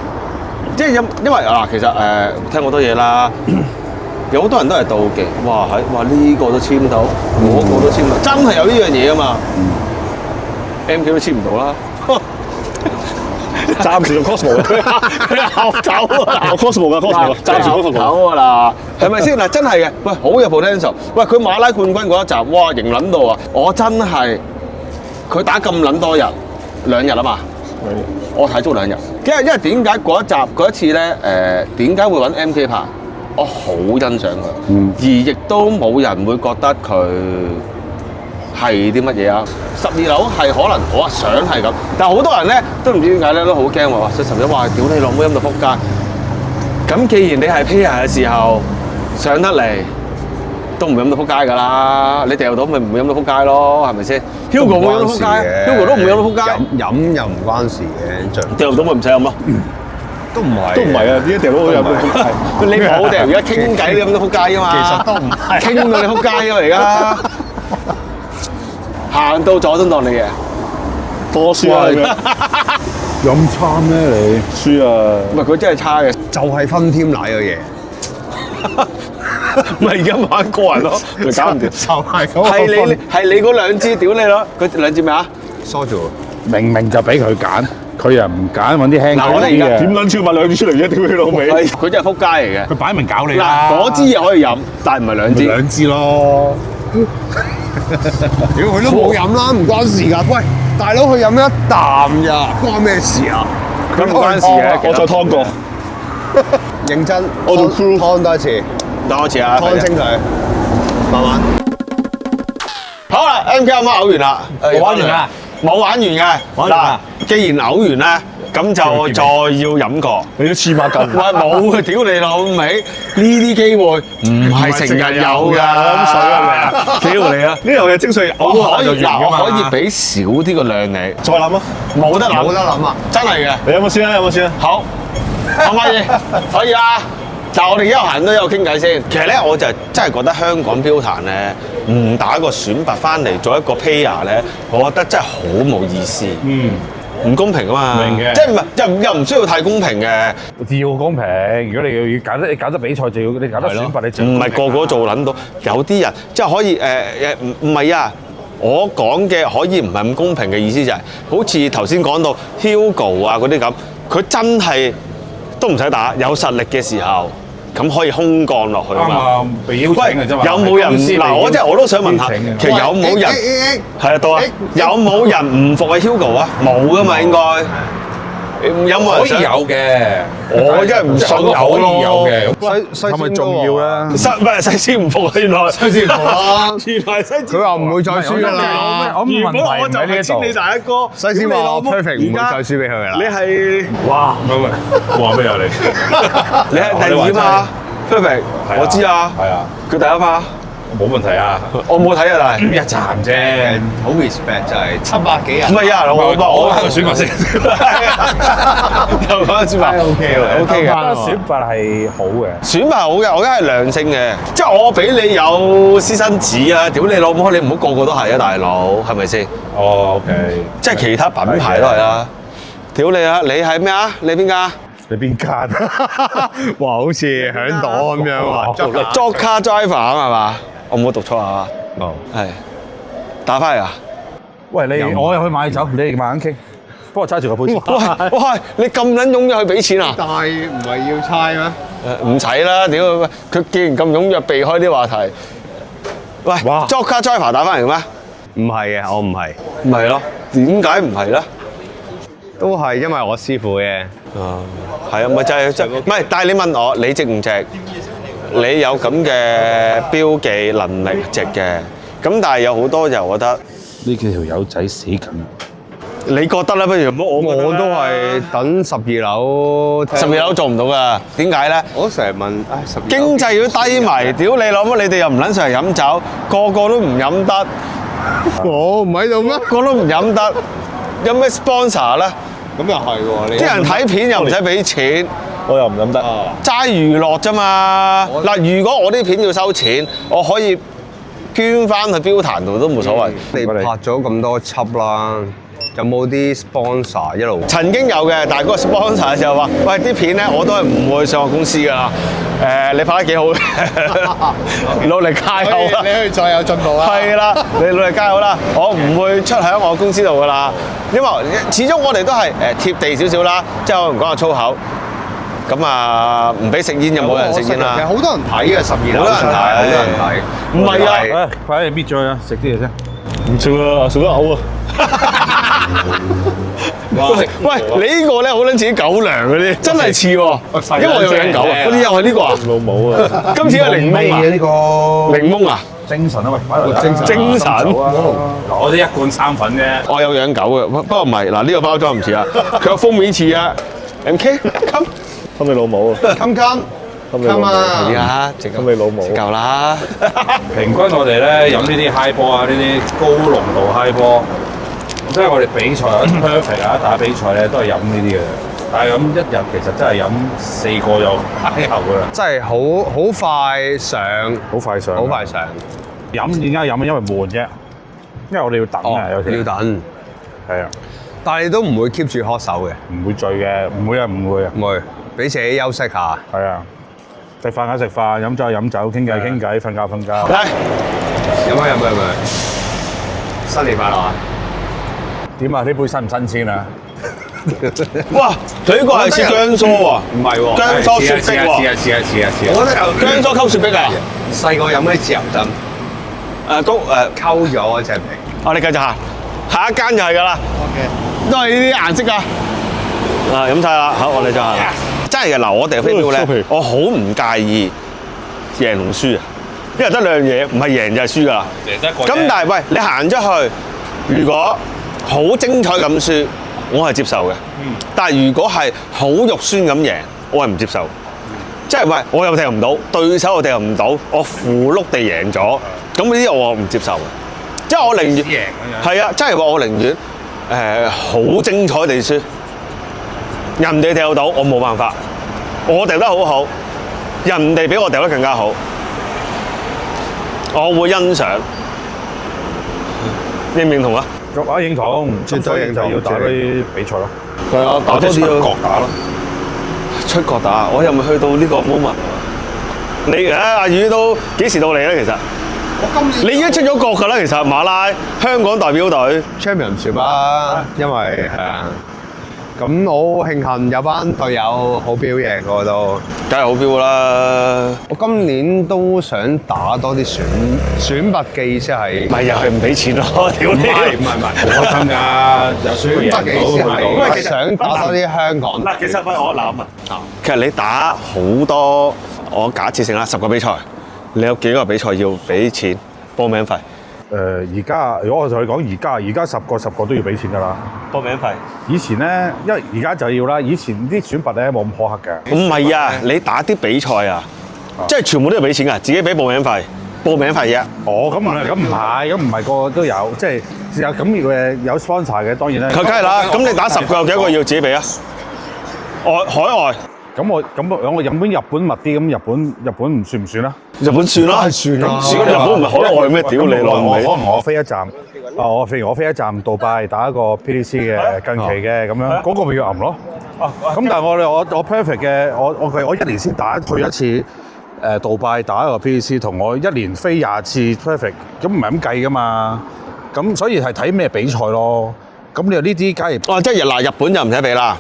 即係因為嗱，其實聽好多嘢啦，有好多人都係妒忌，哇哇呢個都簽到，嗰個都簽到，真係有呢樣嘢啊嘛，MK 都簽唔到啦。暫時用 Cosmo 嘅，佢後走啊！我 Cosmo 嘅 Cosmo，暫時 Cosmo 走啊啦，係咪先嗱？真係嘅，喂，好有 potential。喂，佢馬拉冠軍嗰一集，哇，型撚到啊！我真係佢打咁撚多日，2日啊嘛，我睇足2日。因為點解嗰一次咧？點解會揾 MK 拍？我好欣賞佢，而亦都冇人會覺得佢係啲乜嘢啊？12樓係可能我想係咁，但係好多人咧都唔知點解咧都好驚話12樓話屌你老母陰到撲街。咁既然你係 pair 嘅時候上得嚟，都唔會陰到撲街㗎啦。你掉到咪唔會陰到撲街咯，係咪先 ？Hugo 會陰到撲街 ，Hugo 都唔會陰到撲街。飲又唔關事嘅，掉到咪唔使飲咯。都唔係，都唔係啊！呢一掉到好有你冇掉，而家傾偈你飲到撲街㗎嘛。其實都唔係傾到你撲街㗎而家。行到佐敦當你嘅，多輸啊！飲餐咩你？輸啊！唔係佢真係差嘅，就係分添奶嘅嘢，唔係而家玩個人咯，咪搞唔掂。就係嗰個係你嗰兩支屌你咯，佢兩支咩啊？疏咗。明明就俾佢揀，佢又唔揀，揾啲輕嗱我哋而家啲嘅。點撚超買兩支出嚟啫？屌你老味！佢真係撲街嚟嘅。佢擺明搞你嗱，啦！嗰支嘢可以飲，但係唔係兩支。兩支咯。屌佢都冇飲啦，唔關事㗎。喂，大佬佢飲一啖咋，關咩事啊？咁唔關事嘅，我再湯過。認真，我做 crew 湯多一次，多次啊！湯清佢，慢慢。好啦，MK 有冇嘔完啦？我玩完啦，冇玩完嘅。玩完啦嗱，既然嘔完咧，咁就再要飲過。你都黐孖筋。喂，冇啊！屌你老味，呢啲機會唔係成日有㗎。飲水係咪啊？屌你啊！呢樣嘢精髓我可以就完㗎嘛。我可以俾少啲個量你，再諗啊！冇得諗，冇得諗啊！真係嘅。你有冇先啊？有冇先啊？好，可唔可以？可以啊！但係我哋一路行都有傾偈先。其實咧，我就真係覺得香港標壇咧，唔打個選拔翻嚟做一個 pair 咧，我覺得真係好冇意思。唔公平啊嘛。明嘅即係唔係又唔需要太公平嘅。要公平，如果你要搞得比賽，就要你搞得選拔，你就唔係個個做撚到，有啲人即係可以唔係啊！我講嘅可以唔係咁公平嘅意思就係、好似頭先講到 Hugo 啊嗰啲咁，佢真係都唔使打，有實力嘅時候咁可以空降落去嘛。啱啊，被邀請嘅啫嘛。有冇人嗱？我真係我都想問下，其實有冇人係啊到啊？有冇人唔服啊 Hugo 啊？冇噶嘛應該。有冇人想？可以有嘅，我真係唔信有可以有嘅。西係咪重要咧？唔係西施唔服啊！原來西施唔服啊！原來西施佢話唔會再輸㗎啦。我問題唔喺呢一度。你大一哥，西施話我 perfect 唔會再輸俾佢㗎啦。你係哇！喂，話咩啊你？你係第二嘛 ？perfect，我知啊。係啊，佢第一嘛？冇問題啊。我冇睇啊，但係一站啫。好 respect 就係700幾人。唔係啊！我喺度選拔先。又講選拔 OK 喎 OK 嘅。選拔係好嘅。選拔好嘅，我梗係良性嘅，即係我俾你有私生子啊！屌你老母，你唔好個個都係啊，大佬，係咪先？哦，OK。即係其他品牌都係啦。屌你啊！你係咩啊？你邊間？你邊間？哇，好似響朵咁樣啊 Joker Driver 係嘛？我冇讀錯啊？冇。係打翻嚟啊！喂，我又去買酒，你慢慢傾。幫我揸住個杯先。喂，你咁撚踴躍去俾錢啊？但係唔係要猜咩？唔使啦，屌佢既然咁踴躍避開啲話題，喂哇，Joker Driver 打翻嚟嘅咩？唔係嘅，我唔係，唔係咯，點解唔係咧？都係因為我師傅嘅。係啊，咪就係唔係？但係你問我，你值唔值？你有咁嘅標記能力值嘅，咁但係有好多就覺得呢幾條友仔死緊。你覺得咧？不如唔好我都係等12樓。 12樓做唔到㗎，點解咧？我成日問，唉，12樓經濟都低迷，屌你老母！你哋又唔撚上嚟飲酒，個個都唔飲得，我唔喺度咩？個都唔飲得，有咩 sponsor 咧？咁又係喎，你啲人睇片又唔使俾錢，我又唔飲得。齋娛樂啫嘛。嗱，如果我啲片要收錢，我可以捐翻去標壇度都冇所謂。你拍咗咁多輯啦，有冇啲 sponsor 一路？曾經有嘅，但係嗰個 sponsor 就話：喂，啲片咧我都係唔會上我公司㗎啦。你拍得幾好嘅，努力加油啦！你可以再有進步啊！係啦，你努力加油啦！我唔會出喺我公司度㗎啦，因為始終我哋都係貼地少少啦，即係我唔講下粗口。咁啊，唔俾食煙就冇人食煙啦。其實好多人睇嘅12樓，好多人睇，好多人睇。唔係啊，快啲搣咗佢啊！食啲嘢先。唔笑啊，笑得嘔啊！喂，你呢個咧好撚似狗糧嗰啲，真係似喎，因為我有養狗啊。嗰啲又係呢個啊，老母啊！今次係檸檬啊，呢個檸檬啊，精神啊喂，擺落嚟精神。我哋一罐3粉啫。我有養狗嘅，不過唔係嗱，呢個包裝唔似啊，佢個封面似啊。MK，come，冚你老母啊！ Come 冚你老母！係啊，食冚你老母！夠啦。平均我哋咧飲呢啲 high 波啊，呢啲高濃度 high 波，即係我哋比賽 perfect 啊，打比賽咧都係飲呢啲嘅。但係咁一日其實真係飲4個又嗨喉㗎啦。真係好快上，好快上，好快上。飲點解飲？因為悶啫，因為我哋要等啊，有時要等。係啊，但係你都唔會 keep 住喝手嘅，唔會醉嘅，唔會啊，唔會啊，唔會俾自己休息下。係啊，食飯啊食飯，飲酒飲酒，傾偈傾偈，瞓覺瞓覺。嚟，飲啊！新年快樂啊！點啊？呢杯新唔新鮮啊？哇，佢呢個係似薑酥喎，唔係喎，薑酥雪碧喎，我覺得有薑酥溝雪碧啊。細個飲嗰啲豉油浸，溝咗嗰隻味。我哋繼續行，下一間就係㗎啦。OK，都係呢啲顏色㗎。啊，飲晒啦，好，我哋就行。真係嘅，嗱，我哋飛鏢咧，我好唔介意贏同輸啊，因為得兩樣嘢，唔係贏就係輸㗎啦。咁但係喂，你行出去，如果好精彩咁輸，我係接受嘅。但係如果係好肉酸咁贏，我係唔接受。即係喂，我又掟唔到，對手又掟唔到，我符碌地贏咗，咁呢啲我唔接受嘅。即係我寧願贏係啊，即係話我寧願好精彩地輸，人哋掟到我冇辦法，我掟得好好，人哋比我掟得更加好，我會欣賞。認唔認同啊？我認同，絕對認同要打啲比賽咯。係啊，打多啲咯。國打咯。出國打，我又未去到呢個 moment。你阿宇都幾時到嚟咧？其實我今年你已經出咗國㗎啦。其實馬拉香港代表隊 Championship 啦，因為係啊。咁我好慶幸有班隊友好表現我都，梗係好標啦。我今年都想打多啲選拔嘅意思係，咪又係唔俾錢咯？屌你！開心㗎，有輸選拔嘅意思係，喂其實想打多啲香港。嗱，其實我諗啊，其實你打好多，我假設性啦，10個比賽，你有幾個比賽要俾錢報名費？而家如果我同你講而家10個都要俾錢㗎啦。報名費？以前咧，因為而家就要啦。以前啲選拔咧冇咁苛刻嘅。唔係啊，你打啲比賽啊，即係全部都要俾錢㗎，自己俾報名費，報名費啫。哦，咁唔係個個都有，即係有咁有 sponsor 嘅，當然咧。佢梗係啦，咁你打10個有幾多個要自己俾啊？海外。咁我日本密啲，咁日本唔算唔算啦？日本算啦，算啦日本唔係海外咩？屌你老味！可能我飛一站，譬如我飛一站杜拜打一個 PDC 嘅近期嘅咁樣，嗰個咪要揞咯。咁但係我 perfect 嘅，我1年先去一次杜拜打一個 PDC， 同我1年飛20次 perfect， 咁唔係咁計噶嘛。咁所以係睇咩比賽咯。咁你話呢啲梗係即係嗱，日本就唔使俾啦，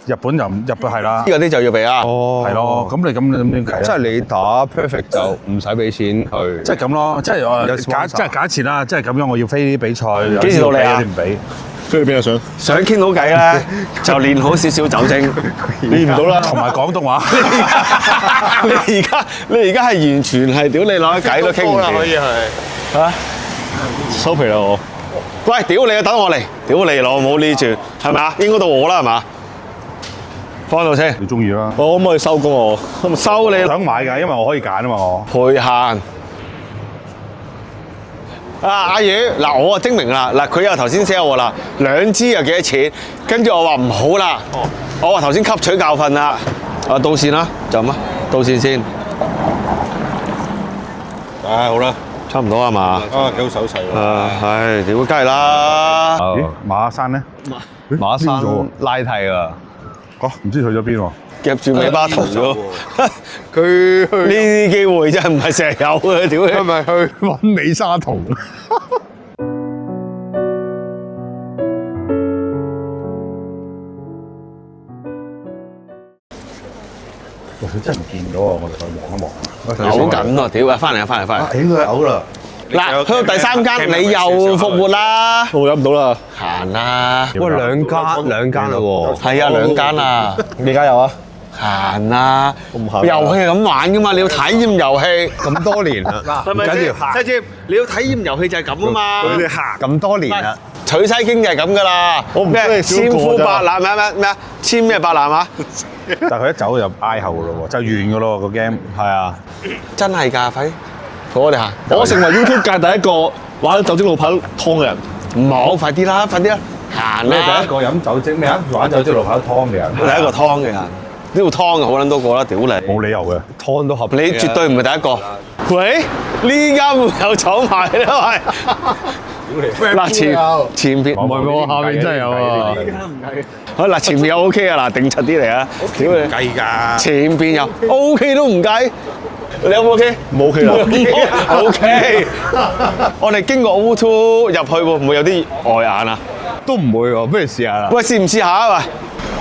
日本係啦，呢個啲就要俾啦。哦，係咯。咁你點計？即係你打 perfect 就唔使俾錢去，即係咁咯，即係假設啦，即係咁樣，我要飛啲比賽，幾時到你啊？有啲唔俾，飛去邊啊？想傾到偈咧，就練好少少酒精，練唔到啦。同埋廣東話。你而家係完全係屌你攞啲偈都傾唔掂。可以係嚇，收皮啦我。喂，屌你啊！等我嚟，屌你老母呢住，係咪啊？應該到我啦，係嘛？放到先，你中意啦。我可唔可以收工我？收你想買㗎，因為我可以揀啊嘛，我。賠限。阿魚，嗱我啊精明啦，嗱佢又頭先 sell 我啦，2支又幾多錢？跟住我話唔好啦，我話頭先吸取教訓啦，啊到線啦，就咁啊，到線先，好啦，差唔多係嘛？啊幾好手勢喎。係，屌梗係啦，咦，馬山咧？馬山邊咗拉替啊！唔知去咗邊喎？夾住尾巴頭咗，佢去呢啲機會真係唔係成日有嘅，屌你！係咪去揾美沙圖？喂，佢真係唔見咗啊！我哋再望一望。嘔緊喎，屌啊！翻嚟啊，翻嚟，翻嚟！應該係嘔啦。嗱，去到第3間，你又復活啦，我飲唔到啦。行啦，喂，兩間啦喎。係啊，2間啊，你加油啊！行啦，唔行遊戲係咁玩噶嘛，你要體驗遊戲。咁多年啦，係咪先？細節，你要體驗遊戲就係咁啊嘛。咁多年啦，取西經就係咁噶啦。我唔咩中意小過千呼咋百攬咩？千咩百攬啊？但係佢一走就挨後咯喎，就完噶咯個 game。係啊，真係㗎，快啲陪我哋行。我成為 YouTube 界第一個玩酒精路跑湯嘅人。唔好，快啲啦，快啲啦，行你係第啦一！個飲酒精咩啊？玩酒精路跑湯嘅人。第一個湯嘅人，呢度湯好撚多個啦，屌你！冇理由嘅。湯都合你絕對唔係第一個。喂，呢間會有酒賣咧，喂！嗱前邊唔係喎下面真係有啊好嗱前面有 OK 啊，嗱定柒啲嚟啊！屌你！計㗎。前邊有 OK 都唔計，你有冇 OK？冇 OK 啦。 OK，我哋經過 O2 入去會唔會有啲礙眼啊？都唔會喎，不如試下啦。喂，試唔試下啊？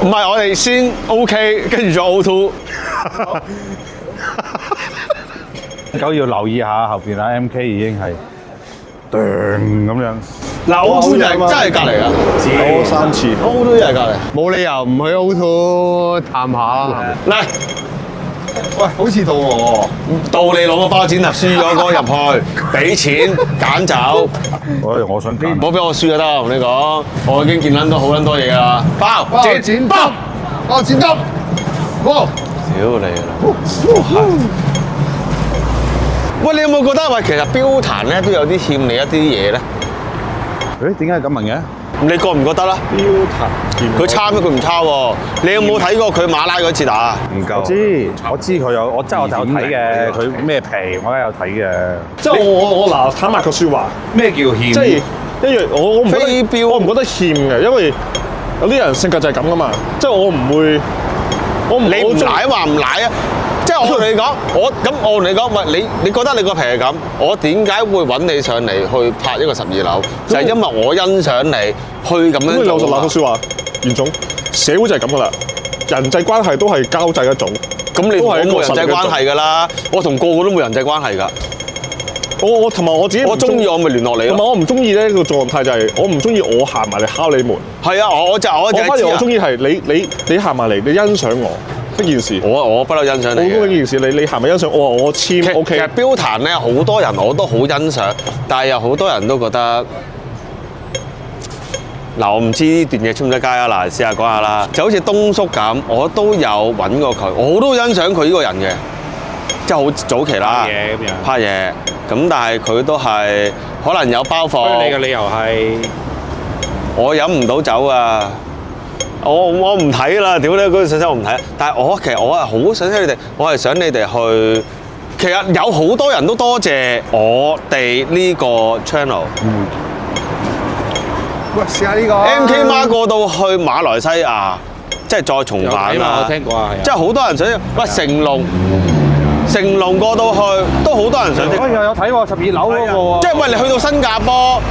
喂，唔係我哋先 OK，跟住再 O2。狗要留意下後邊啦，MK 已經係咁樣。嗱，O2 就係真係隔離啊！我3次。 O2 就係隔離。冇理由唔去 O2 探下啦。嚟，喂，好似到我到你攞個包剪揼輸咗嗰個入去，俾錢揀酒，我想揀唔好俾我輸就得。我同你講，我已經見撚到好撚多嘢㗎啦。包剪刀，包剪刀，哇！屌你啦！喂，你有冇覺得喂，其實標壇咧都有啲欠你一啲嘢咧？誒點解咁問嘅？你覺唔覺得啦？標壇佢差咩？佢唔差喎。你有冇睇過佢馬拉嗰次打？唔夠。我知佢有，我真係我有睇嘅。佢咩皮我梗係有睇嘅。即係我嗱坦白個説話，咩叫欠？即係一樣我唔覺得飛鏢我唔覺得欠嘅，因為有啲人性格就係咁噶嘛。即係我唔會，你唔奶話唔奶啊？即係我同你講，我同你講，喂，你覺得你個皮係咁，我點解會揾你上嚟去拍一個12樓？就係因為我欣賞你去咁樣咁你老實做啊嘛。講説話，嚴總社會就係咁噶啦，人際關係都係交際一種。咁你同我冇人際關係㗎啦，我同個個都冇人際關係㗎。我同埋我自己我中意我咪聯絡你咯。同埋我唔中意呢個狀態就係我唔中意我行埋嚟敲你門。係啊，我就我反而知啊我中意係你行埋嚟，你欣賞我一件事。我不嬲欣賞我你嘅。嗰件事你行埋欣賞我簽 OK。其實標壇咧好多人我都好欣賞，但係有好多人都覺得嗱，我唔知呢段嘢出唔出街啊！嗱，試下講下啦，就好似東叔咁，我都有揾過佢，我都欣賞佢呢個人嘅，即係好早期啦，拍嘢咁，但係佢都係可能有包袱。你嘅理由係我飲唔到酒啊！我唔睇啦，屌你嗰個信息我唔睇。但係其實我係好想聽你哋，我係想你哋去。其實有好多人都多謝我哋呢個 channel。喂，試下呢個。MK 媽過到去馬來西亞，即係再重版啦。我聽過啊，即係好多人想，喂成龍過到去都好多人想。我又有睇喎，12樓嗰個喎。即係喂，你去到新加坡。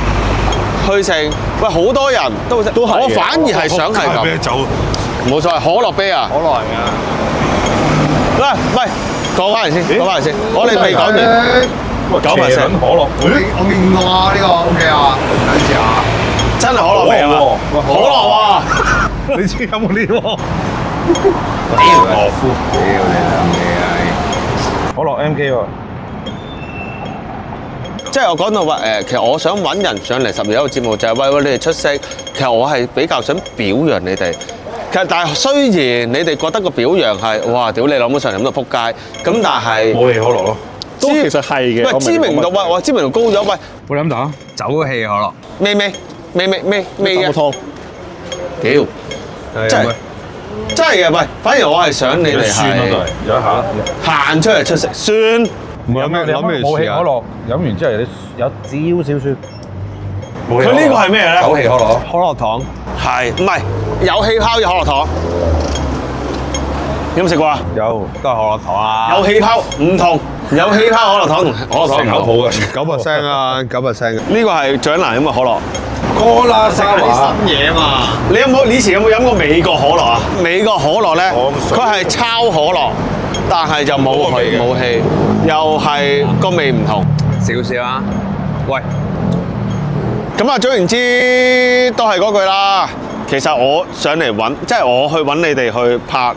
去成喂好多人都係，我反而係想係咁。酒冇錯，可樂啤啊！好耐㗎。喂，講翻嚟先，講翻嚟先，我哋未講完。9%可樂，我見過啊，呢個 OK 啊，等試下。真係可樂味啊嘛！可樂喎，你知有冇呢個？羅夫，屌你兩嘢啊！可樂 MK 喎。即係我講到話其實我想揾人上嚟10月1號節目就係喂你哋出色。其實我係比較想表揚你哋。其實但係雖然你哋覺得個表揚係哇屌你諗到上嚟咁就撲街，咁但係冇氣可樂咯，都其實係嘅。喂知名度喂知名度高咗喂，冇飲啖。酒氣可樂，咩嘅。湯屌，真係真係嘅喂，反而我係想你哋酸咯，都係係有一下。行出嚟出食酸。有咩冇氣可樂，飲完之後有少少酸。佢呢個係咩咧？酒氣可樂。可樂糖，係唔係有氣泡嘅可樂糖？有冇食過啊？有都係可樂糖啊，有氣泡唔同，有氣泡可樂糖同可樂糖唔同。嘅。 9% 啊9%，呢個係蔣蘭飲嘅可樂。哥拉沙華。嘢嘛，你以前有冇飲過美國可樂啊？美國可樂咧，糖水佢係抄可樂，但係就冇氣冇氣，又係個味唔同。少少啊，喂，咁啊，總言之都係嗰句啦。其實我上嚟揾，即係我去揾你哋去拍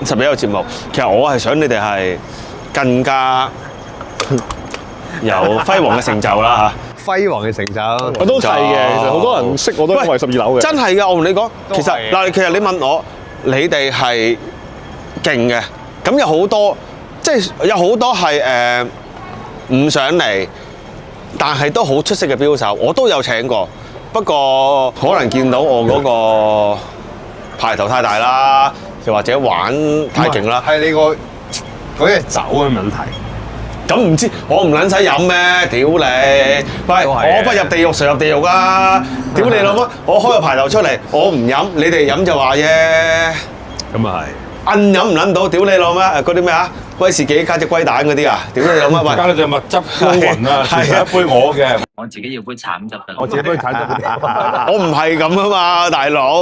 11個節目。其實我係想你哋係更加有輝煌嘅成就啦輝煌嘅成就，我都係嘅，其實好多人識我都因為12樓嘅。真係㗎，我同你講，其實都係嗱，其實你問我，你哋係勁嘅，咁有好多，即係有好多係唔上嚟，但係都好出色嘅標手，我都有請過。不過可能見到我嗰個牌頭太大啦，又或者玩太勁啦。係你個嗰隻酒嘅問題。咁唔知我唔撚使飲咩？屌你！喂，都係我不入地獄誰入地獄啊！屌你老母！我開個牌頭出嚟，我唔飲，你哋飲就話啫。咁啊摁飲唔撚到，屌你老咩？嗰啲咩啊？威士忌加隻龜蛋嗰啲啊！屌你老乜？喂，加咗隻蜜汁高雲啊，全部一杯我嘅。我自己要杯橙汁㗎啦。我自己杯橙汁嗰啲。我唔係咁啊嘛，大佬。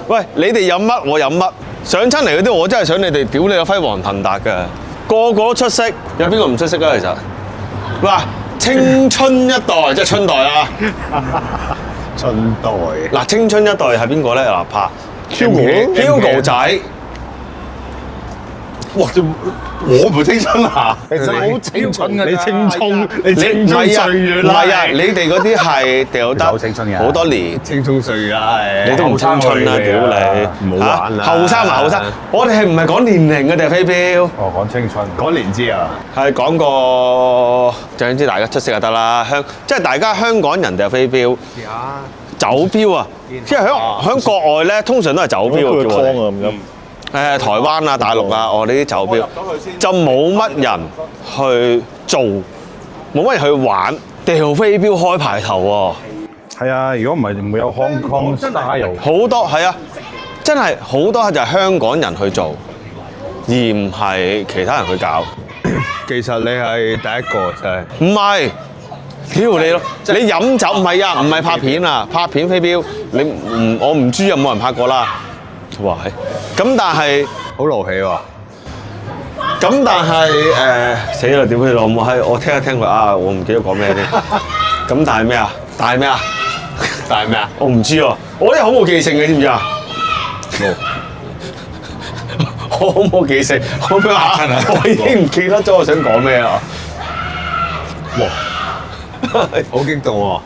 喂，你哋飲乜我飲乜，上親嚟嗰啲我真係想你哋屌你個輝煌騰達㗎，個個都出色，有邊個唔出色啊？其實，哇，青春一代即係春代啊！春代，嗱，青春一代係邊個咧？嗱，拍 Hugo仔。哇！我唔青春啊，其實好青春㗎。你青葱，你你青春歲月啦。唔係啊！你哋嗰啲係掉得好青春嘅好多年。青葱歲月啦，你都唔青春啦，屌你！唔好玩啦後生啊後生，我哋係唔係講年齡嘅定係飛鏢？哦，講青春。講年資啊，係講個，總之大家出色就得啦。即係大家香港人就飛鏢，酒標啊！即係喺國外咧，通常都係酒標佢湯叫我哋。啊咁樣。台灣啊、大陸啊，我哋啲酒標就冇乜人去做，冇乜人去玩，掉飛鏢開牌頭喎。係啊，如果唔係唔會有 Hong Kong style。好多係啊，真係好多就係香港人去做，而唔係其他人去搞。其實你係第一個真係。唔係，屌你咯！你飲酒唔係啊，唔係拍片啊，拍片飛鏢，我唔知有冇人拍過啦。哇係，咁但係好勞氣喎。咁但係死啦！屌你老母閪！我聽一聽佢啊，我唔記得講咩添。咁但係咩啊？但係咩啊？但係咩啊？我唔知喎，我啲好冇記性嘅，知唔知啊？冇。我好冇記性，我已經唔記得咗我想講咩啦。哇！好激動喎！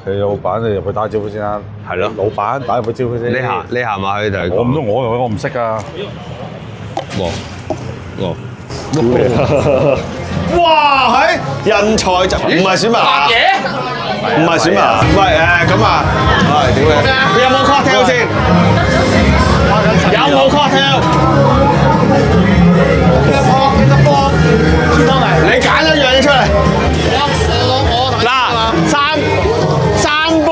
你老闆，你入去打招呼先啦。係咯老闆打入去招呼先。你行埋去同佢講。我唔通我唔識㗎。哇！係人才就唔係選民啊！唔係選民啊！喂咁啊！屌你！你有冇 cocktail 先？有冇 cocktail？你揀一樣嘢出嚟。嗱，三杯。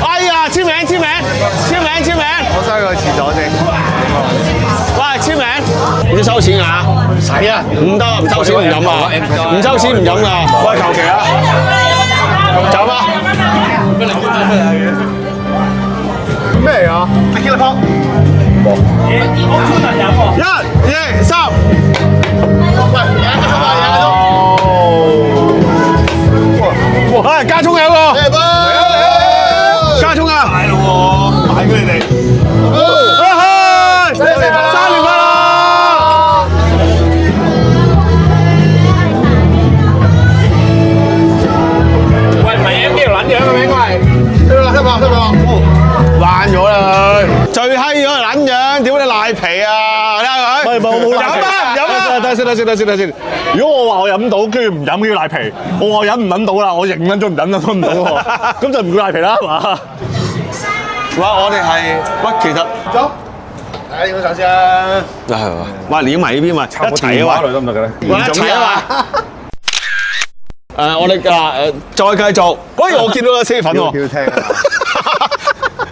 哎呀！簽名！我收個廁所先。喂，簽名要收錢啊？使啊！唔得，唔收錢唔飲啊！唔收錢唔飲啊！喂，求其啊！走啊！咩嚟啊？係幾多鋪？一、二、三。喂，哇！加葱有喎！加葱啊！買咯喎，買俾你哋。生年快樂！先。如果我話我飲到，跟住唔飲叫賴皮，我話我飲唔撚到啦，我認撚咗唔飲撚唔到喎，咁就唔叫賴皮啦，係嘛？哇！我哋係喂，其實走，睇呢個手先啊！係喎，哇！撩埋呢邊嘛，一齊啊嘛，得唔得嘅咧？喂，一齊啊嘛。我哋再繼續。喂，我見到個車粉喎。要聽啊！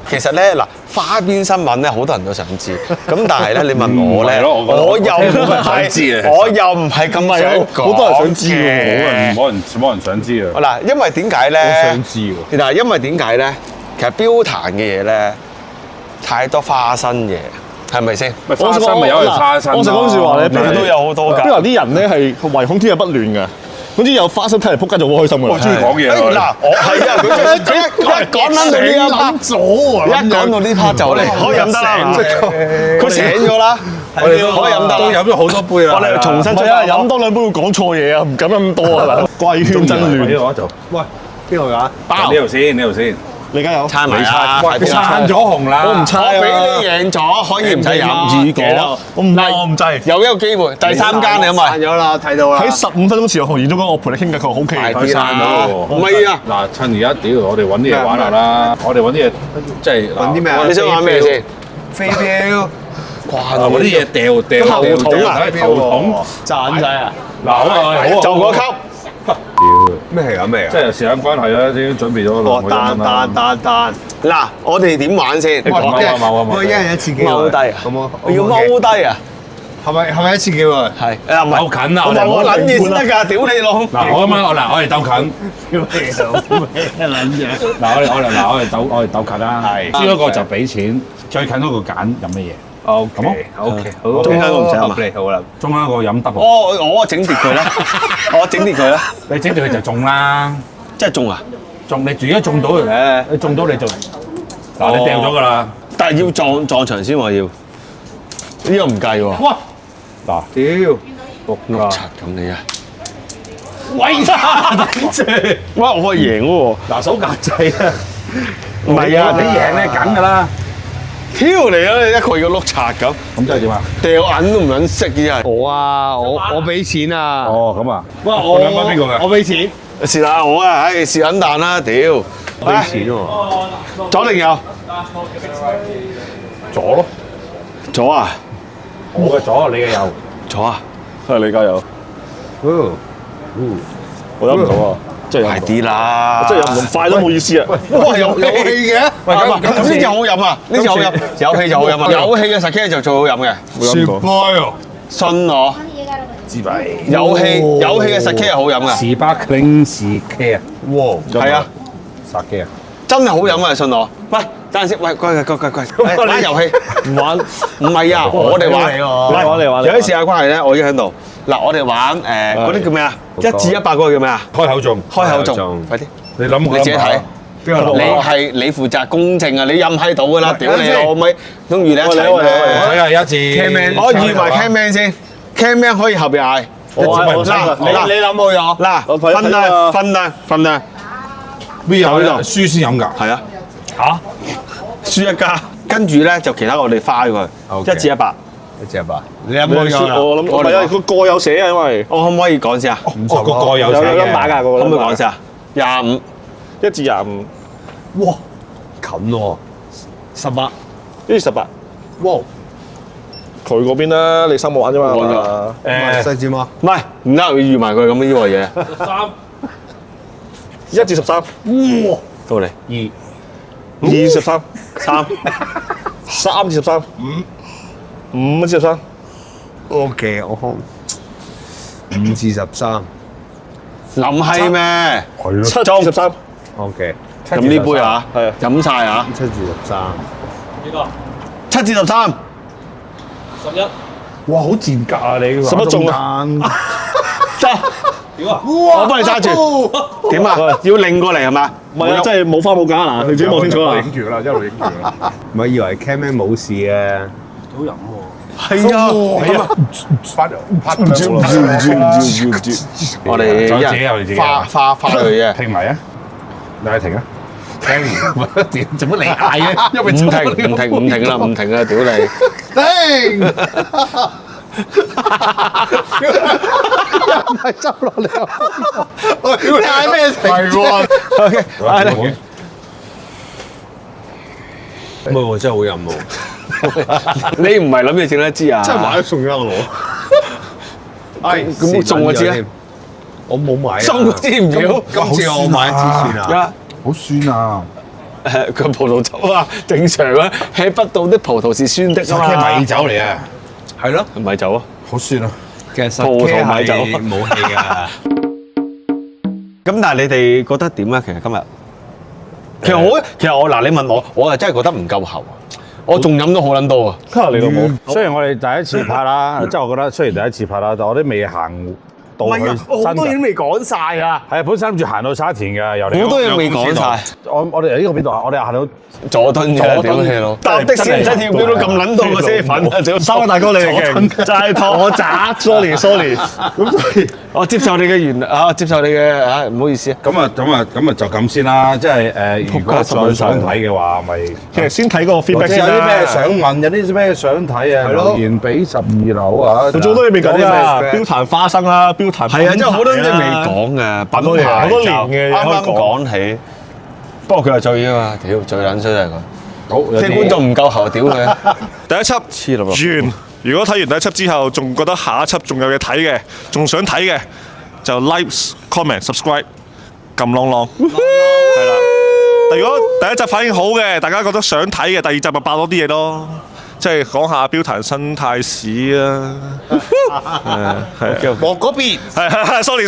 其實咧嗱，花邊新聞咧好多人都想知，咁但係咧你問我咧，唔係咯我又唔冇人想知啊我又唔係咁想講好多人想知嘅冇人想知啊！嗱，因為點解咧？好想知喎。嗱，因為點解咧？其實標壇嘅嘢咧，太多花生嘢，係咪先？咪花生咪有人花生咯。我成嗰陣時話咧，邊度都有好多㗎。邊度啲人咧係唯恐天日不亂㗎，總之有花生睇嚟撲街就好開心㗎啦。我中意講嘢嗱，啊！我係啊，佢一講緊到呢一 part 一講到呢 part 就嚟可以飲得啦，佢醒咗啦，我哋可以飲得啦。都飲咗好多杯啦。我哋重新出唔係啊，飲多兩杯會講錯嘢啊，唔敢飲咁多啊！貴圈真亂，呢個就喂，邊個㗎？包呢度先，呢度先。你而家有？猜埋啊！喂，撐咗紅啦！我唔猜啊！我俾你贏咗，可以唔使飲。如果我唔制，有一個機會，第三間你因散為咗啦，睇到啦。喺15分鐘前，我同嚴總講，我陪你傾偈，佢話 OK。快啲啦散咗喎唔係啊！嗱，趁而家屌，我哋揾啲嘢玩下啦！我哋揾啲嘢，即係揾啲咩啊？你想玩咩先？飛鏢，揾啲嘢掉頭桶啊頭桶賺晒啊！嗱，好啊，好啊，就嗰級。咩嚟㗎咩嚟㗎？即係時間關係啦，已經準備咗兩個人啦。彈。嗱，我哋點玩先？我一人一次機會。踎低啊！好冇？我要踎低啊！係咪一次機會？係啊，唔係鬥近啊！我冇撚嘢先得㗎，屌你老！嗱，我咁樣，我哋鬥近。嗱，我哋鬥近啦。係。輸嗰個就俾錢，最近嗰個揀飲乜嘢？ OK，好。中間嗰個唔使啊嘛好啦。中間嗰個飲 double。我整跌佢啦，我整跌佢啦，你整住佢就中啦。真係中啊！中你如果中到咧，你中到你就嗱你掉咗㗎啦。但係要撞牆先喎，要呢個唔計喎。哇！嗱，屌，六七咁你啊！喂呀！頂住！哇！我係贏喎，嗱，數格仔啊！唔係啊，你贏你梗㗎啦。挑嚟啊！你一個要碌柒咁，咁即係點啊？掉銀都唔撚識嘅真係。我啊，我俾錢啊！哦，咁啊。哇，我兩蚊邊個㗎？我俾錢。是但我啊，唉，是撚蛋啦，屌！俾錢喎。左定右？左咯。左啊！我嘅左，你嘅右。左啊！係你加油，我飲唔到啊！真係飲唔到，快啲啦！真係飲唔到，快都冇意思啊！哇，有氣嘅。喂，咁呢隻好飲啊！呢隻好飲，有氣就好飲啊！有氣嘅 sake 就最好飲嘅。雪糕。信我，知咪？有氣嘅 sake 係好飲嘅。 Sparkling Sake 啊！哇，係啊， Sake 啊！真係好飲啊！信我。喂，等陣先，喂，乖，玩遊戲唔玩。唔係啊，我哋玩。有啲時間關係咧，我已經喺度。嗱，我哋玩嗰啲叫咩啊？1至100嗰個叫咩啊？開口中，開口中，快啲！你諗你自己睇。你負責公正啊！你任喺度噶啦，屌你老味，都預你一齊咩？睇下一字。我預埋 camman 先 ，camman 可以後邊嗌。你諗好咗？嗱，分單，邊有呢度？輸先飲㗎。係啊，嚇？輸一家，跟住咧就其他我哋花佢，1至100。一隻吧。你諗好咗？我諗，唔係啊，個個有寫啊，因為我可唔可以講先啊？個個有有寫嘅。 number 㗎，個可唔可以講先啊？25， 1至25，哇，近喎，18。 1至18，哇，佢嗰邊啦，你三冇玩啫嘛。細節嗎？唔係唔得，要預埋佢咁呢個嘢。 1至13，到你2至13， 3 3至13，5至13， OK，我看5至13。諗係咩7至13， OK，咁呢杯啊，係啊飲晒啊7至13。 ，7至13，哇！好賤格啊你11中啊！揸，我幫你揸住，點啊？要擰過嚟係嘛？唔係啊，真係冇花冇假嗱，你自己望清楚啦。影住啦，一路影住啦。唔係以為 Camman 冇事嘅。係啊，我哋一人花佢嘅，停埋啊！你係停啊！做乜你嗌嘅？因為唔停啦，屌你！停。係執落嚟。你嗌咩情況？ OK， 嗌你。唔係喎，真係好飲喎。你唔係諗住整得支啊？真係買咗送咗我。咁送我支啊？我冇買啊。送我支唔要？今次我買一支算啊。好酸啊！佢葡萄酒啊，正常啊，吃不到的葡萄是酸的啊嘛。米酒嚟啊，係咯，米酒啊，好酸啊！其實葡萄米酒冇氣㗎。咁但係你哋覺得點啊？其實今日，其實我嗱，你問我，我係真係覺得唔夠喉，我仲飲到好撚多啊！你老母。雖然我哋第一次拍啦，即係我覺得雖然第一次拍啦，但我都未行到去好多嘢未講晒啊！係啊，本身諗住行到沙田嘅，由好多嘢未講晒。我哋呢個邊度啊？我哋行到佐敦嘅屌你老，搭的士唔使跳表都咁撚多個車粉啊！三位大哥你哋勁，就係托我渣，sorry。咁所以我接受你嘅接受你嘅唔好意思啊。咁啊就咁先啦。即係如果再想睇嘅話，咪其實先睇嗰個或 feedback 者有先啲咩啦。想問，有啲咩想睇啊？留言俾12樓啊！好多嘢未講㗎，標壇花生啦，標壇係啊，真係好多嘢未講嘅，品多嘢牌好多年嘅嘢啱啱可以講講起。不過佢係最啊嘛，屌最撚衰係佢。好，有啲觀眾唔夠喉，屌佢。第一輯黐啦噃完。如果睇完第一輯之後，仲覺得下一輯仲有嘢睇嘅，仲想睇嘅，就 like、comment、subscribe、撳啷啷，係啦。但如果第一集反應好嘅，大家覺得想睇嘅，第二集咪爆多啲嘢咯。即係講下標壇生態史啊，係我嗰邊係 sorry，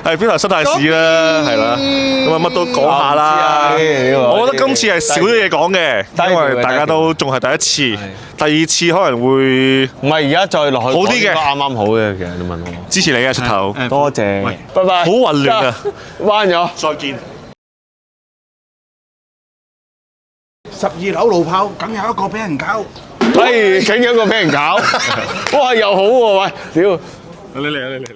係標壇生態史啦，係啦，咁啊乜都講下啦。我覺得今次係少咗嘢講嘅，因為大家都仲係第一次，第二次可能會唔係而家再落去好啲嘅講啱啱好嘅，其實你問我。支持你嘅出頭，多謝，拜拜。好混亂啊！彎咗。再見。 12樓路炮，梗有一個俾人搞。哎，竟有一個俾人搞，哇又好喎，喂，屌！你嚟。